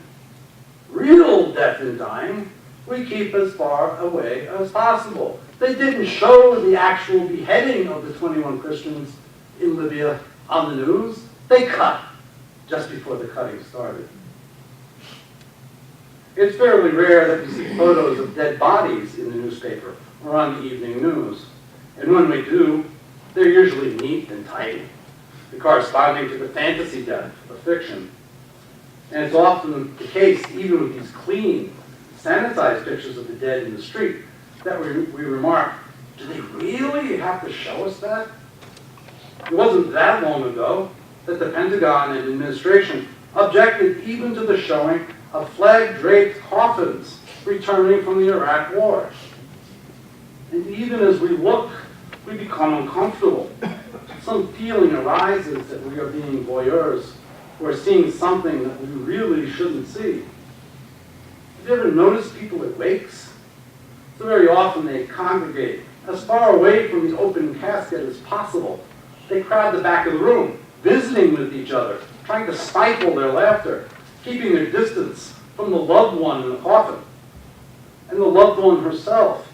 Real death and dying we keep as far away as possible. They didn't show the actual beheading of the 21 Christians in Libya on the news. They cut just before the cutting started. It's fairly rare that we see photos of dead bodies in the newspaper or on the evening news. And when we do, they're usually neat and tidy, corresponding to the fantasy death of fiction. And it's often the case, even with these clean, sanitized pictures of the dead in the street, that we remark, do they really have to show us that? It wasn't that long ago that the Pentagon and administration objected even to the showing of flag-draped coffins returning from the Iraq War. And even as we look, we become uncomfortable. Some feeling arises that we are being voyeurs, or seeing something that we really shouldn't see. Have you ever noticed people at wakes? So very often they congregate as far away from the open casket as possible. They crowd the back of the room, visiting with each other, trying to stifle their laughter, keeping their distance from the loved one in the coffin. And the loved one herself,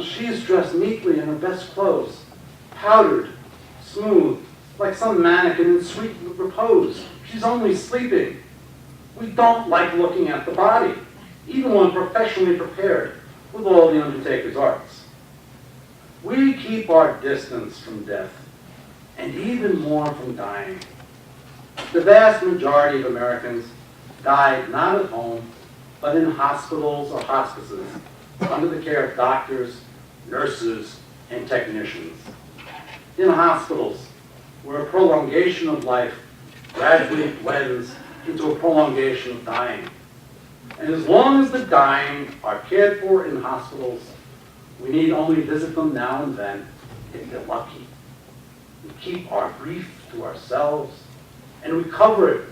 she's dressed neatly in her best clothes, powdered, smooth, like some mannequin in sweet repose. She's only sleeping. We don't like looking at the body, even when professionally prepared with all the undertaker's arts. We keep our distance from death, and even more from dying. The vast majority of Americans died not at home, but in hospitals or hospices, under the care of doctors, nurses, and technicians. In hospitals, where a prolongation of life gradually blends into a prolongation of dying. And as long as the dying are cared for in hospitals, we need only visit them now and then if they're lucky. We keep our grief to ourselves, and we cover it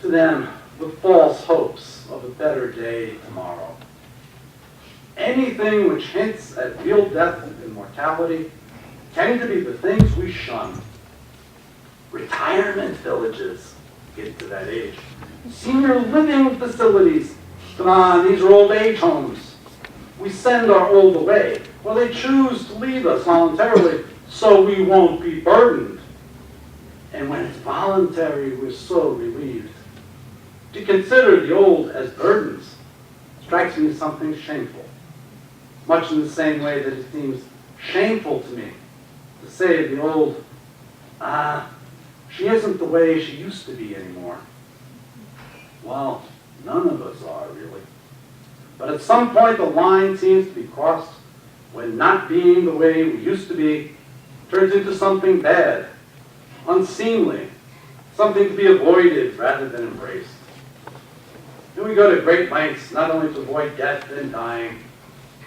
to them with false hopes of a better day tomorrow. Anything which hints at real death and mortality tend to be the things we shun. Retirement villages, get to that age. Senior living facilities, come on, these are old age homes. We send our old away. Well, they choose to leave us voluntarily so we won't be burdened. And when it's voluntary, we're so relieved. To consider the old as burdens strikes me as something shameful, much in the same way that it seems shameful to me to say of the old, she isn't the way she used to be anymore. Well, none of us are, really. But at some point, the line seems to be crossed when not being the way we used to be turns into something bad, unseemly, something to be avoided rather than embraced. And we go to great lengths not only to avoid death and dying,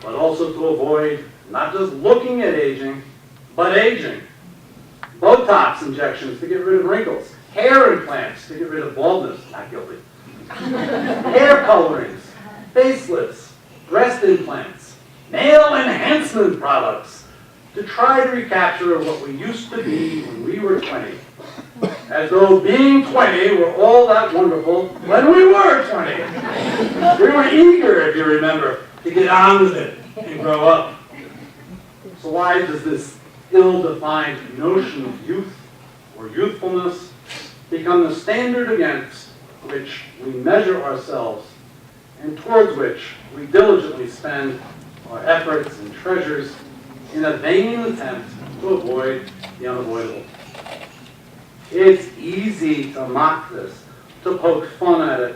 but also to avoid not just looking at aging, but aging. Botox injections to get rid of wrinkles, hair implants to get rid of baldness, not guilty, hair colorings, facelifts, breast implants, nail enhancement products to try to recapture what we used to be when we were 20. As though being 20 were all that wonderful when we were 20. We were eager, if you remember, to get on with it and grow up. So why does this ill-defined notion of youth or youthfulness become the standard against which we measure ourselves and towards which we diligently spend our efforts and treasures in a vain attempt to avoid the unavoidable? It's easy to mock this, to poke fun at it,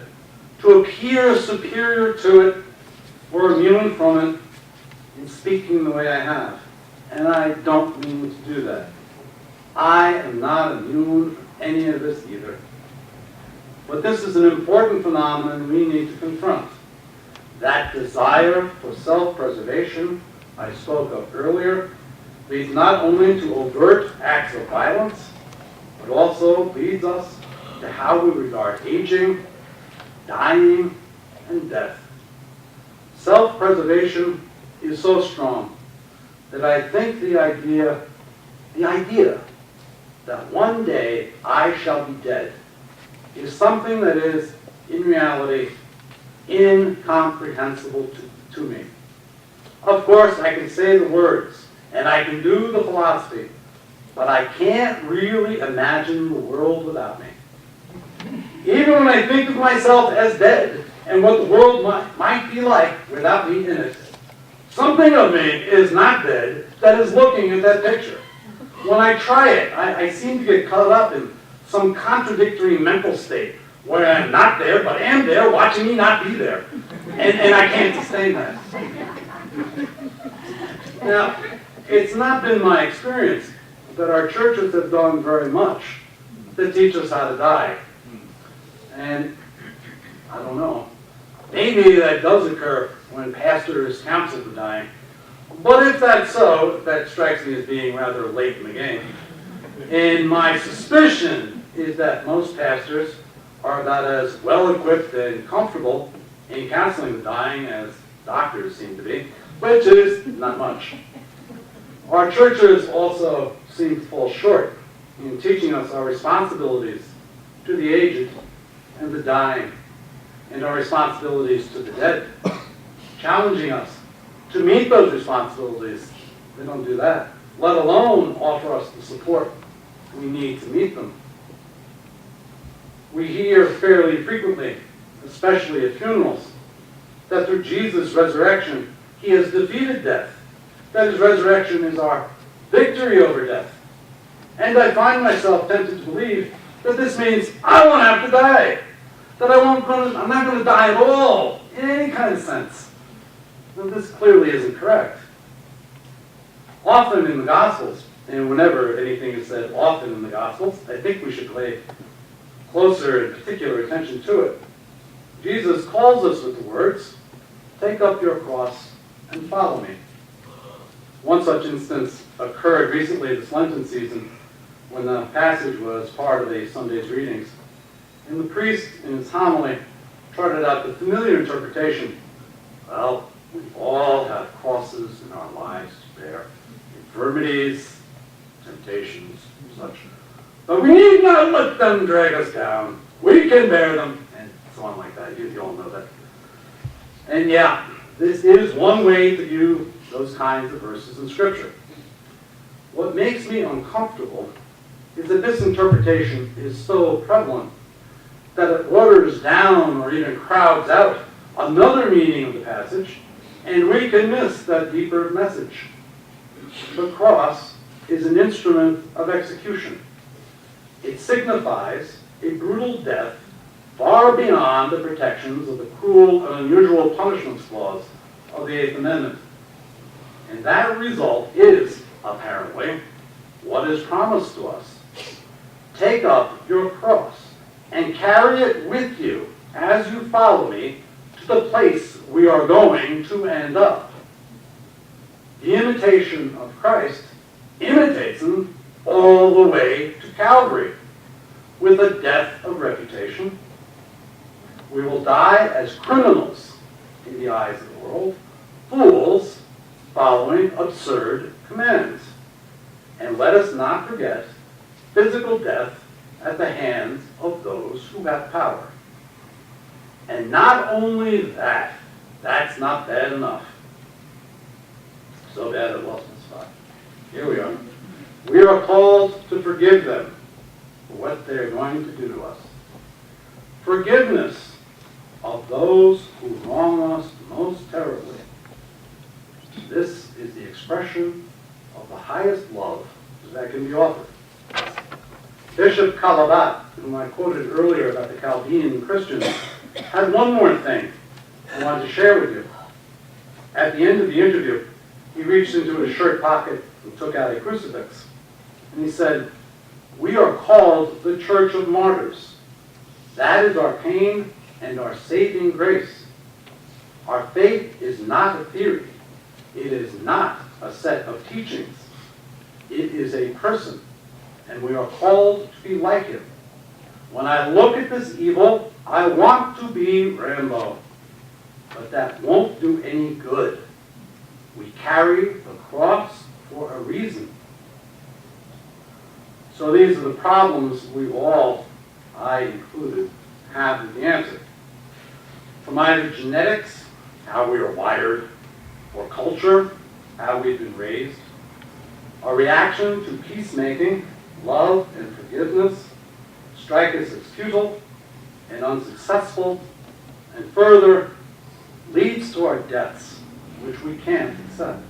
to appear superior to it or immune from it in speaking the way I have. And I don't mean to do that. I am not immune from any of this either. But this is an important phenomenon we need to confront. That desire for self-preservation I spoke of earlier leads not only to overt acts of violence, but also leads us to how we regard aging, dying, and death. Self-preservation is so strong that I think the idea that one day I shall be dead is something that is, in reality, incomprehensible to me. Of course, I can say the words, and I can do the philosophy, but I can't really imagine the world without me. Even when I think of myself as dead, and what the world might be like without me in it, something of me is not dead that is looking at that picture. When I try it, I seem to get caught up in some contradictory mental state where I'm not there, but am there, watching me not be there. And I can't sustain that. Now, it's not been my experience that our churches have done very much to teach us how to die. And I don't know. Maybe that does occur when pastors counsel the dying. But if that's so, that strikes me as being rather late in the game. And my suspicion is that most pastors are about as well equipped and comfortable in counseling the dying as doctors seem to be, which is not much. Our churches also seem to fall short in teaching us our responsibilities to the aged and the dying, and our responsibilities to the dead, challenging us to meet those responsibilities. They don't do that, let alone offer us the support we need to meet them. We hear fairly frequently, especially at funerals, that through Jesus' resurrection, he has defeated death. That his resurrection is our victory over death. And I find myself tempted to believe that this means I won't have to die. That I'm not going to die at all, in any kind of sense. Well, this clearly isn't correct. Often in the Gospels, and whenever anything is said often in the Gospels, I think we should pay closer and particular attention to it. Jesus calls us with the words, "Take up your cross and follow me." One such instance occurred recently this Lenten season when the passage was part of a Sunday's readings. And the priest, in his homily, charted out the familiar interpretation. Well, we all have crosses in our lives to bear, infirmities, temptations, such. But we need not let them drag us down. We can bear them, and so on like that. You all know that. And yeah, this is one way to view those kinds of verses in Scripture. What makes me uncomfortable is that this interpretation is so prevalent that it waters down or even crowds out another meaning of the passage, and we can miss that deeper message. The cross is an instrument of execution. It signifies a brutal death far beyond the protections of the cruel and unusual punishments clause of the Eighth Amendment. And that result is, apparently, what is promised to us. Take up your cross and carry it with you as you follow me to the place we are going to end up. The imitation of Christ imitates him all the way to Calvary with a death of reputation. We will die as criminals in the eyes of the world, fools following absurd commands. And let us not forget physical death at the hands of those who have power. And not only that, that's not bad enough. So bad it lost my spot. Here we are. We are called to forgive them for what they're going to do to us. Forgiveness of those who wrong us most terribly. This is the expression of the highest love that can be offered. Bishop Calabat, whom I quoted earlier about the Chaldean Christians, had one more thing I wanted to share with you. At the end of the interview, he reached into his shirt pocket and took out a crucifix. And he said, "We are called the Church of Martyrs. That is our pain and our saving grace. Our faith is not a theory. It is not a set of teachings. It is a person, and we are called to be like him. When I look at this evil, I want to be Rambo. But that won't do any good. We carry the cross for a reason." So these are the problems we all, I included, have with the answer. From either genetics, how we are wired, or culture, how we've been raised, our reaction to peacemaking, love, and forgiveness strike us as futile and unsuccessful, and further, leads to our deaths, which we can't accept.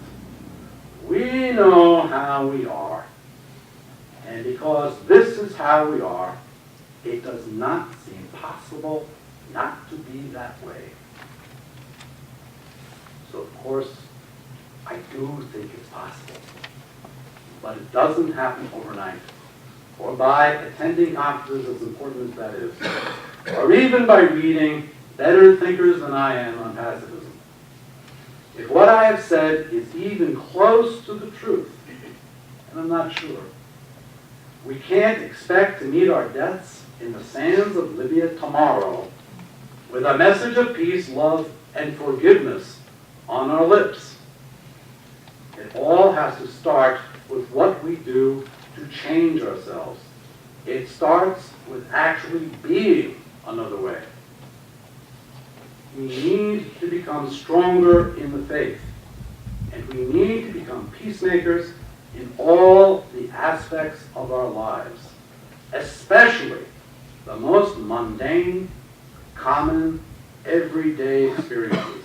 We know how we are, and because this is how we are, it does not seem possible not to be that way. So of course, I do think it's possible, but it doesn't happen overnight, or by attending conferences as important as that is, or even by reading better thinkers than I am on pacifism. If what I have said is even close to the truth, and I'm not sure, we can't expect to meet our deaths in the sands of Libya tomorrow with a message of peace, love, and forgiveness on our lips. It all has to start with what we do to change ourselves. It starts with actually being another way. We need to become stronger in the faith, and we need to become peacemakers in all the aspects of our lives, especially the most mundane, common, everyday experiences.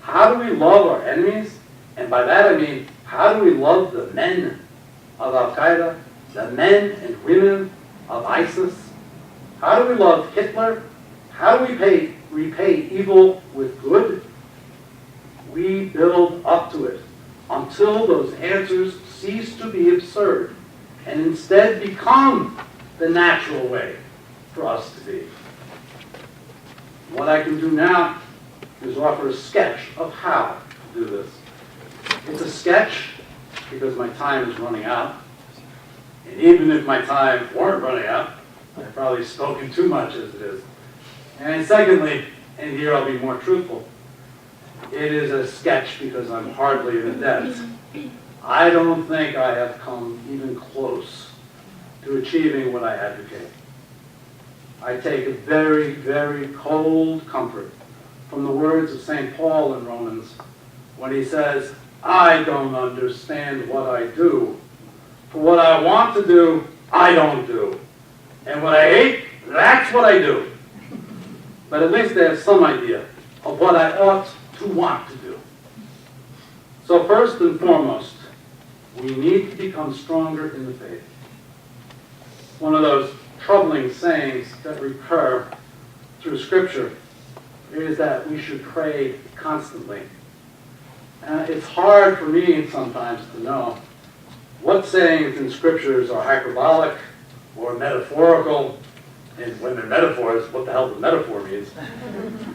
How do we love our enemies? And by that I mean, how do we love the men of Al-Qaeda, the men and women of ISIS? How do we love Hitler? How do we repay evil with good? We build up to it until those answers cease to be absurd and instead become the natural way for us to be. What I can do now is offer a sketch of how to do this. It's a sketch because my time is running out. And even if my time weren't running out, I've probably spoken too much as it is. And secondly, and here I'll be more truthful, it is a sketch because I'm hardly an adept. I don't think I have come even close to achieving what I advocate. I take a very, very cold comfort from the words of St. Paul in Romans when he says, I don't understand what I do. For what I want to do, I don't do. And what I hate, that's what I do. But at least I have some idea of what I ought to want to do. So first and foremost, we need to become stronger in the faith. One of those troubling sayings that recur through Scripture is that we should pray constantly. It's hard for me sometimes to know what sayings in Scriptures are hyperbolic or metaphorical, and when they're metaphors, what the hell the metaphor means,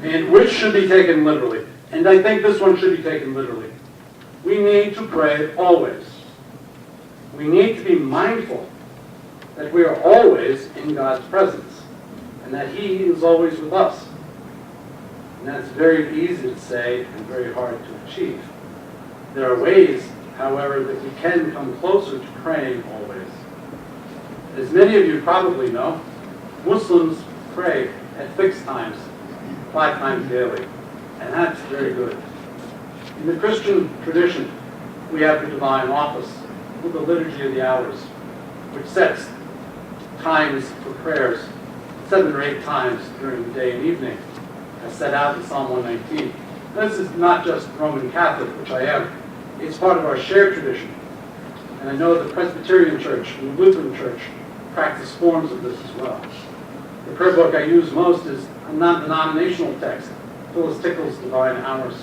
and which should be taken literally. And I think this one should be taken literally. We need to pray always. We need to be mindful that we are always in God's presence and that He is always with us. And that's very easy to say and very hard to achieve. There are ways, however, that we can come closer to praying always. As many of you probably know, Muslims pray at fixed times, 5 times daily, and that's very good. In the Christian tradition, we have the divine office with the Liturgy of the Hours, which sets times for prayers 7 or 8 times during the day and evening, as set out in Psalm 119. This is not just Roman Catholic, which I am. It's part of our shared tradition. And I know the Presbyterian Church and the Lutheran Church practice forms of this as well. The prayer book I use most is a non-denominational text, Phyllis Tickle's Divine Hours.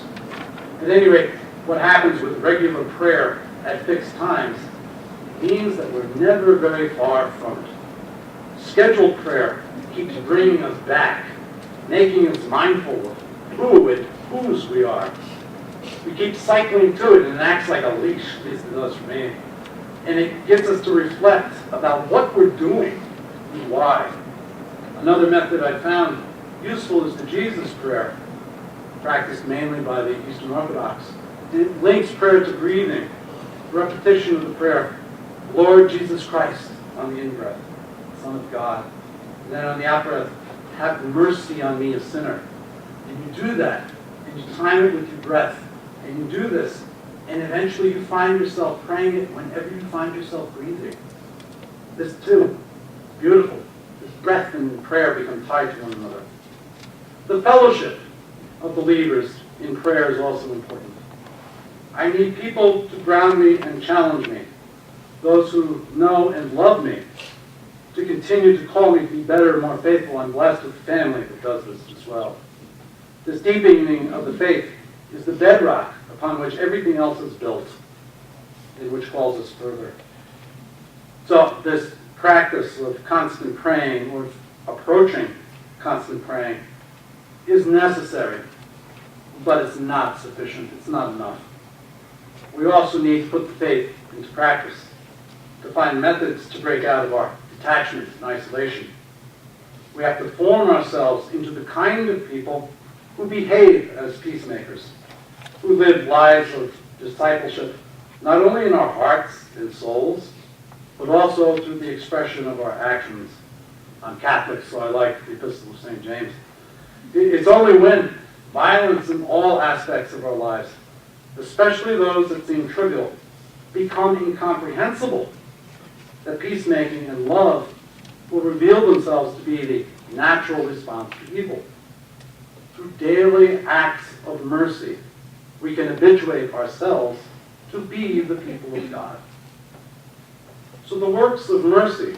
At any rate, what happens with regular prayer at fixed times means that we're never very far from it. Scheduled prayer keeps bringing us back, making us mindful of who and whose we are. We keep cycling to it, and it acts like a leash, at least it does for me. And it gets us to reflect about what we're doing and why. Another method I found useful is the Jesus prayer, practiced mainly by the Eastern Orthodox. It links prayer to breathing, repetition of the prayer, Lord Jesus Christ on the in-breath, Son of God. And then on the out-breath, have mercy on me, a sinner. And you do that, and you time it with your breath, and you do this, and eventually you find yourself praying it whenever you find yourself breathing. This too, beautiful. This breath and prayer become tied to one another. The fellowship of believers in prayer is also important. I need people to ground me and challenge me, those who know and love me, to continue to call me to be better, more faithful. I'm blessed with a family that does this as well. This deepening of the faith is the bedrock upon which everything else is built, and which calls us further. So this practice of constant praying, or approaching constant praying, is necessary, but it's not sufficient. It's not enough. We also need to put the faith into practice, to find methods to break out of our detachment and isolation. We have to form ourselves into the kind of people who behave as peacemakers, who live lives of discipleship, not only in our hearts and souls, but also through the expression of our actions. I'm Catholic, so I like the Epistle of St. James. It's only when violence in all aspects of our lives, especially those that seem trivial, become incomprehensible, that peacemaking and love will reveal themselves to be the natural response to evil. Through daily acts of mercy, we can habituate ourselves to be the people of God. So the works of mercy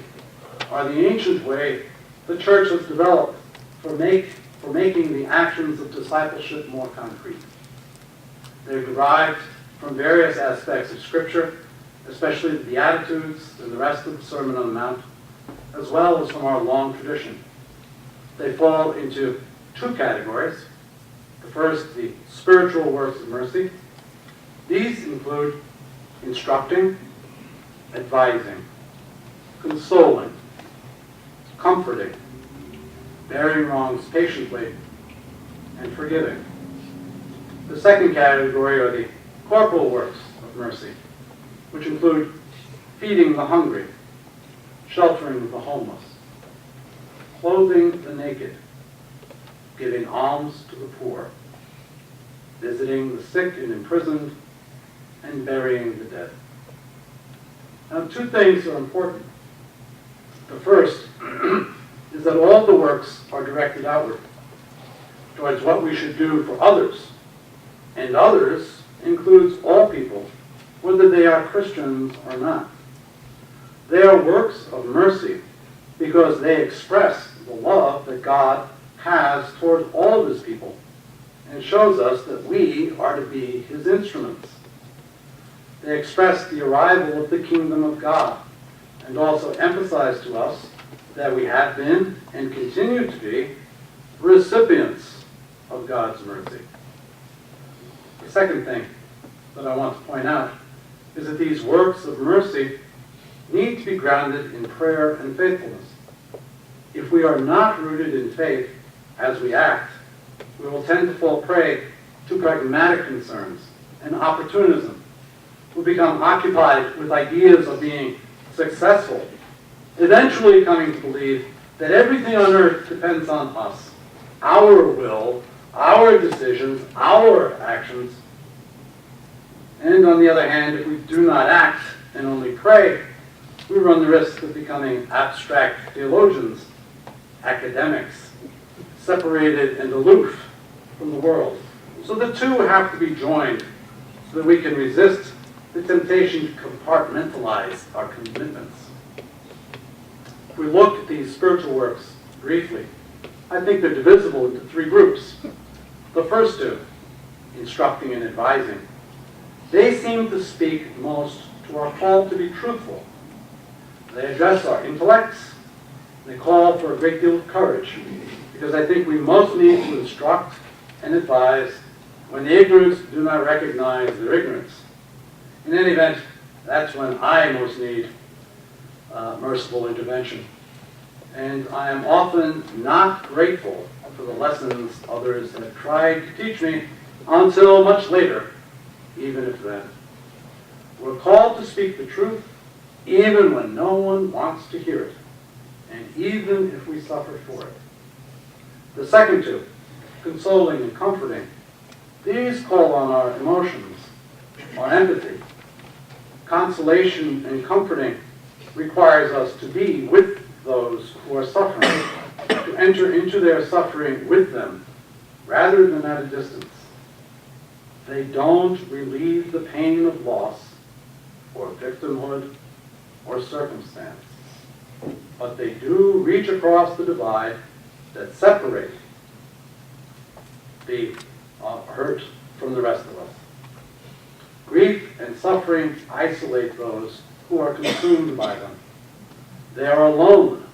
are the ancient way the church has developed for making the actions of discipleship more concrete. They're derived from various aspects of Scripture, especially the Beatitudes and the rest of the Sermon on the Mount, as well as from our long tradition. They fall into two categories. The first, the spiritual works of mercy. These include instructing, advising, consoling, comforting, bearing wrongs patiently, and forgiving. The second category are the corporal works of mercy, which include feeding the hungry, sheltering the homeless, clothing the naked, giving alms to the poor, visiting the sick and imprisoned, and burying the dead. Now, two things are important. The first is that all the works are directed outward, towards what we should do for others. And others includes all people, whether they are Christians or not. They are works of mercy because they express the love that God has toward all of his people, and shows us that we are to be his instruments. They express the arrival of the kingdom of God, and also emphasize to us that we have been and continue to be recipients of God's mercy. The second thing that I want to point out is that these works of mercy need to be grounded in prayer and faithfulness. If we are not rooted in faith as we act, we will tend to fall prey to pragmatic concerns and opportunism. We'll become occupied with ideas of being successful, eventually coming to believe that everything on earth depends on us, our will, our decisions, our actions. And on the other hand, if we do not act and only pray, we run the risk of becoming abstract theologians, academics, separated and aloof from the world. So the two have to be joined so that we can resist the temptation to compartmentalize our commitments. If we look at these spiritual works briefly, I think they're divisible into three groups. The first two, instructing and advising, they seem to speak most to our call to be truthful. They address our intellects. They call for a great deal of courage, because I think we most need to instruct and advise when the ignorant do not recognize their ignorance. In any event, that's when I most need merciful intervention. And I am often not grateful for the lessons others have tried to teach me until much later, even if then. We're called to speak the truth even when no one wants to hear it, and even if we suffer for it. The second two, consoling and comforting, these call on our emotions, our empathy. Consolation and comforting requires us to be with those who are suffering, to enter into their suffering with them, rather than at a distance. They don't relieve the pain of loss, or victimhood, or circumstance, but they do reach across the divide that separates the hurt from the rest of us. Grief and suffering isolate those who are consumed by them. They are alone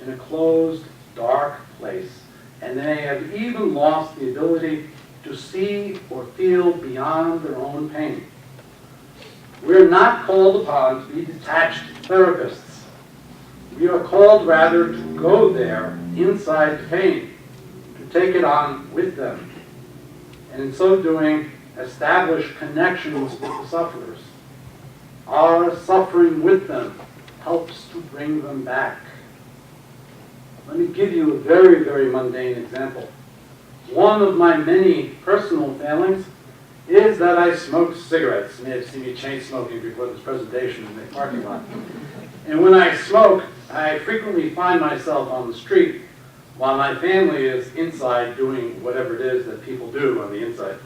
in a closed, dark place, and they have even lost the ability to see or feel beyond their own pain. We're not called upon to be detached therapists. We are called rather to go there inside the pain, to take it on with them, and in so doing, establish connections with the sufferers. Our suffering with them helps to bring them back. Let me give you a very, very mundane example. One of my many personal failings is that I smoke cigarettes. You may have seen me chain smoking before this presentation in the parking lot. And when I smoke, I frequently find myself on the street while my family is inside doing whatever it is that people do on the inside.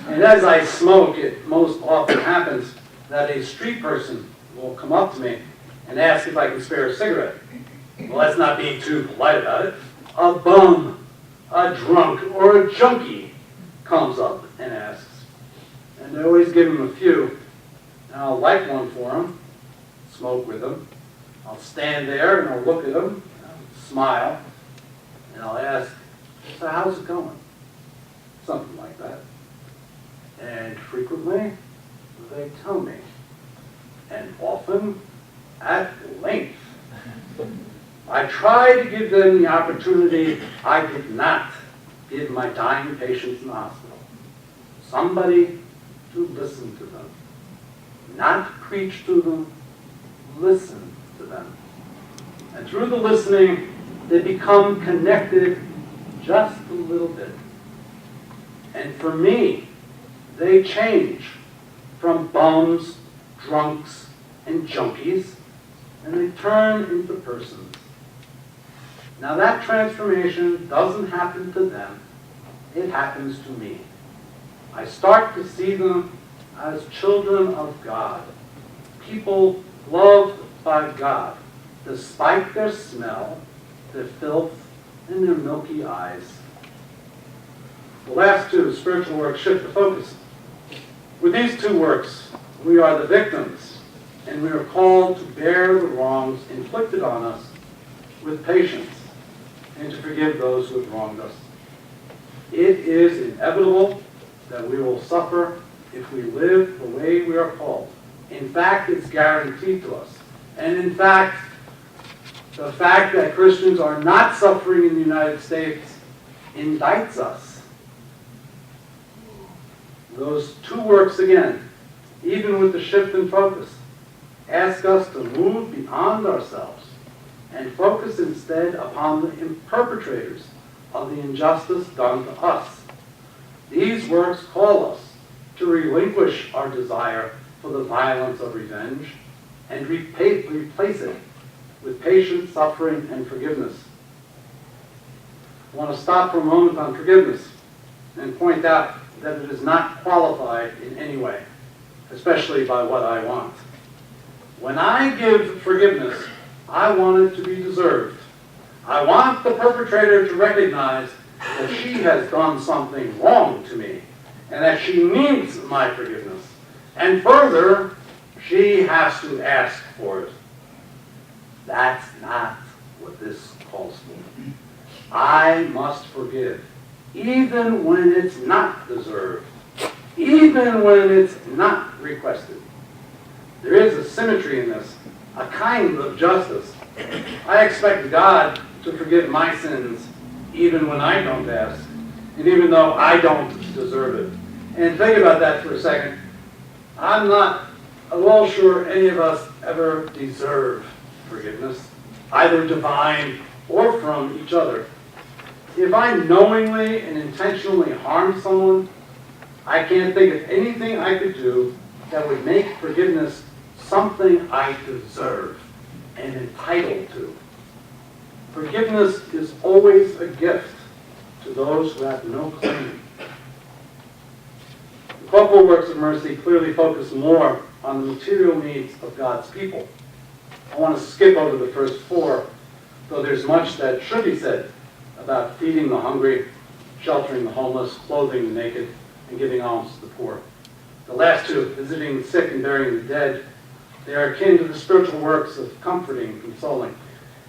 And as I smoke, it most often happens that a street person will come up to me and ask if I can spare a cigarette. Well, that's not being too polite about it. A bum, a drunk, or a junkie comes up and asks. And I always give him a few. And I'll light one for him, smoke with him. I'll stand there and I'll look at him, I'll smile, and I'll ask, so how's it going? Something like that. And frequently, they tell me. And often, at length. I try to give them the opportunity I did not give my dying patients in the hospital. Somebody to listen to them. Not preach to them, listen to them. And through the listening, they become connected just a little bit. And for me, they change from bums, drunks, and junkies, and they turn into persons. Now that transformation doesn't happen to them, it happens to me. I start to see them as children of God, people loved by God, despite their smell, their filth, and their milky eyes. The last two spiritual works shift the focus. With these two works, we are the victims, and we are called to bear the wrongs inflicted on us with patience and to forgive those who have wronged us. It is inevitable that we will suffer if we live the way we are called. In fact, it's guaranteed to us. And in fact, the fact that Christians are not suffering in the United States indicts us. Those two works again, even with the shift in focus, ask us to move beyond ourselves and focus instead upon the perpetrators of the injustice done to us. These works call us to relinquish our desire for the violence of revenge and replace it with patient suffering and forgiveness. I want to stop for a moment on forgiveness and point out that it is not qualified in any way, especially by what I want. When I give forgiveness, I want it to be deserved. I want the perpetrator to recognize that she has done something wrong to me and that she needs my forgiveness. And further, she has to ask for it. That's not what this calls for. I must forgive, even when it's not deserved, even when it's not requested. There is a symmetry in this, a kind of justice. I expect God to forgive my sins even when I don't ask, and even though I don't deserve it. And think about that for a second. I'm not at all sure any of us ever deserve forgiveness, either divine or from each other. If I knowingly and intentionally harm someone, I can't think of anything I could do that would make forgiveness something I deserve and entitled to. Forgiveness is always a gift to those who have no claim. The corporal works of mercy clearly focus more on the material needs of God's people. I want to skip over the first four, though there's much that should be said about feeding the hungry, sheltering the homeless, clothing the naked, and giving alms to the poor. The last two, visiting the sick and burying the dead, they are akin to the spiritual works of comforting and consoling.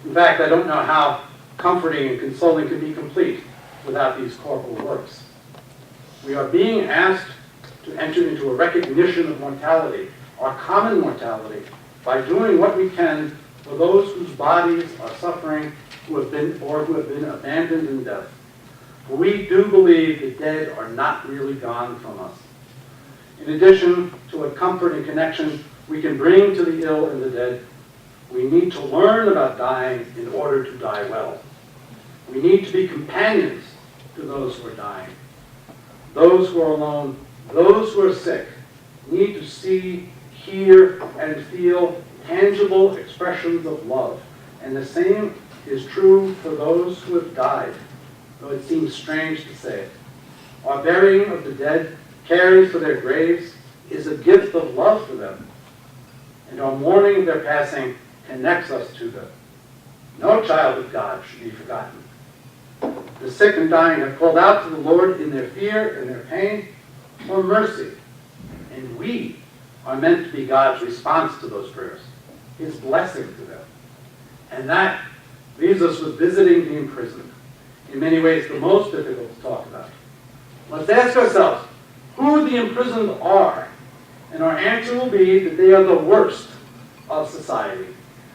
In fact, I don't know how comforting and consoling can be complete without these corporal works. We are being asked to enter into a recognition of mortality, our common mortality, by doing what we can for those whose bodies are suffering who have been abandoned in death. For we do believe the dead are not really gone from us. In addition to what comfort and connection we can bring to the ill and the dead, we need to learn about dying in order to die well. We need to be companions to those who are dying. Those who are alone, those who are sick, need to see, hear, and feel tangible expressions of love. And the same is true for those who have died, though it seems strange to say it. Our burying of the dead, caring for their graves, is a gift of love for them. And our mourning of their passing connects us to them. No child of God should be forgotten. The sick and dying have called out to the Lord in their fear and their pain for mercy. And we are meant to be God's response to those prayers, His blessing to them. And that leaves us with visiting the imprisoned. In many ways, the most difficult to talk about. Let's ask ourselves who the imprisoned are. And our answer will be that they are the worst of society.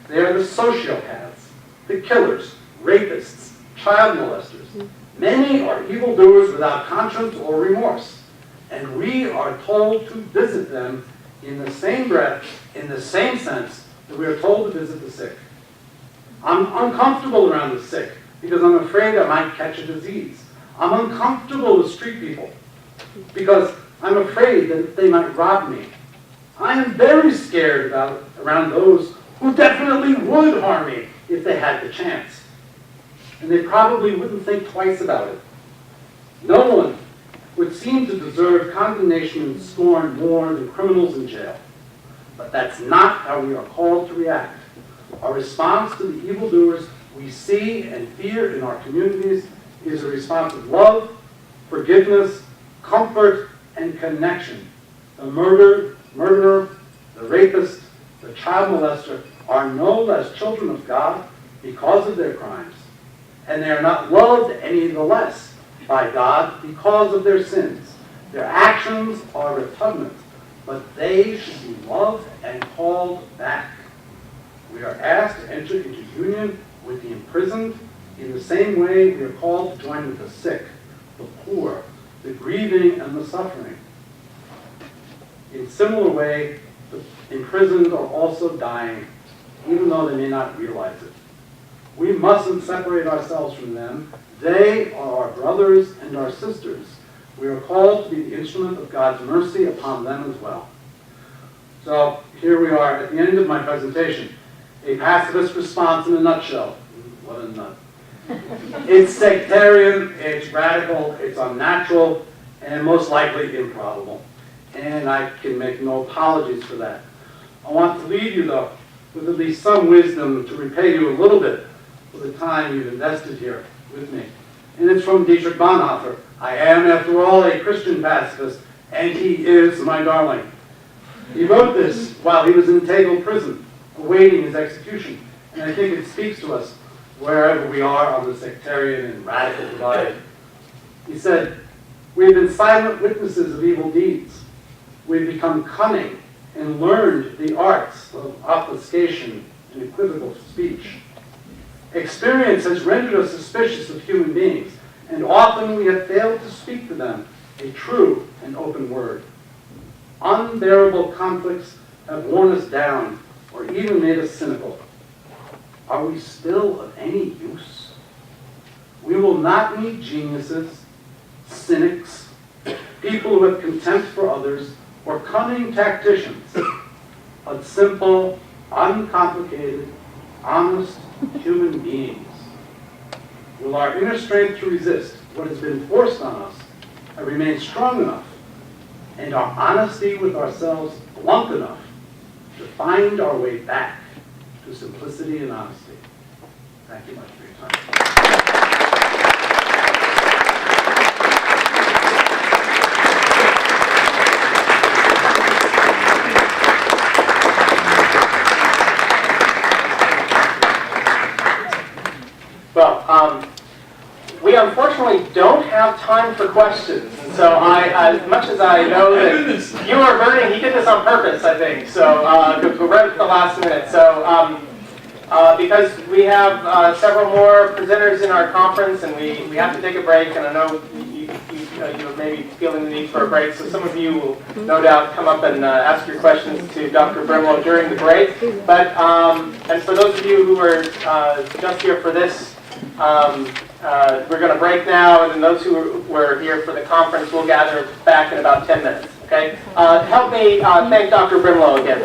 They are the sociopaths, the killers, rapists, child molesters. Many are evildoers without conscience or remorse. And we are told to visit them in the same breath, in the same sense that we are told to visit the sick. I'm uncomfortable around the sick because I'm afraid I might catch a disease. I'm uncomfortable with street people because I'm afraid that they might rob me. I am very scared around those who definitely would harm me if they had the chance. And they probably wouldn't think twice about it. No one would seem to deserve condemnation and scorn more than criminals in jail. But that's not how we are called to react. Our response to the evildoers we see and fear in our communities is a response of love, forgiveness, comfort, and connection. The murderer, the rapist, the child molester are no less children of God because of their crimes. And they are not loved any the less by God because of their sins. Their actions are repugnant, but they should be loved and called back. We are asked to enter into union with the imprisoned in the same way we are called to join with the sick, the poor, the grieving, and the suffering. In similar way, the imprisoned are also dying, even though they may not realize it. We mustn't separate ourselves from them. They are our brothers and our sisters. We are called to be the instrument of God's mercy upon them as well. So here we are at the end of my presentation. A pacifist response in a nutshell. What a nut. It's sectarian, it's radical, it's unnatural, and most likely improbable. And I can make no apologies for that. I want to leave you, though, with at least some wisdom to repay you a little bit for the time you've invested here with me. And it's from Dietrich Bonhoeffer. I am, after all, a Christian pacifist, and he is my darling. He wrote this while he was in Tegel prison, awaiting his execution. And I think it speaks to us wherever we are on the sectarian and radical divide. He said, "We have been silent witnesses of evil deeds. We've become cunning and learned the arts of obfuscation and equivocal speech. Experience has rendered us suspicious of human beings, and often we have failed to speak to them a true and open word. Unbearable conflicts have worn us down or even made us cynical. Are we still of any use? We will not need geniuses, cynics, people who have contempt for others, or cunning tacticians, but simple, uncomplicated, honest human beings. Will our inner strength to resist what has been forced on us have remained strong enough, and our honesty with ourselves blunt enough to find our way back to simplicity and honesty?" Thank you much for your time. Well, we unfortunately don't have time for questions. And so as much as I know that you are burning, he did this on purpose, I think. So right at the last minute. So because we have several more presenters in our conference, and we have to take a break, and I know you may be feeling the need for a break, so some of you will no doubt come up and ask your questions to Dr. Brimlow during the break. But and for those of you who were just here for this, we're going to break now, and then those who were here for the conference will gather back in about 10 minutes. Okay? Help me thank Dr. Brimlow again.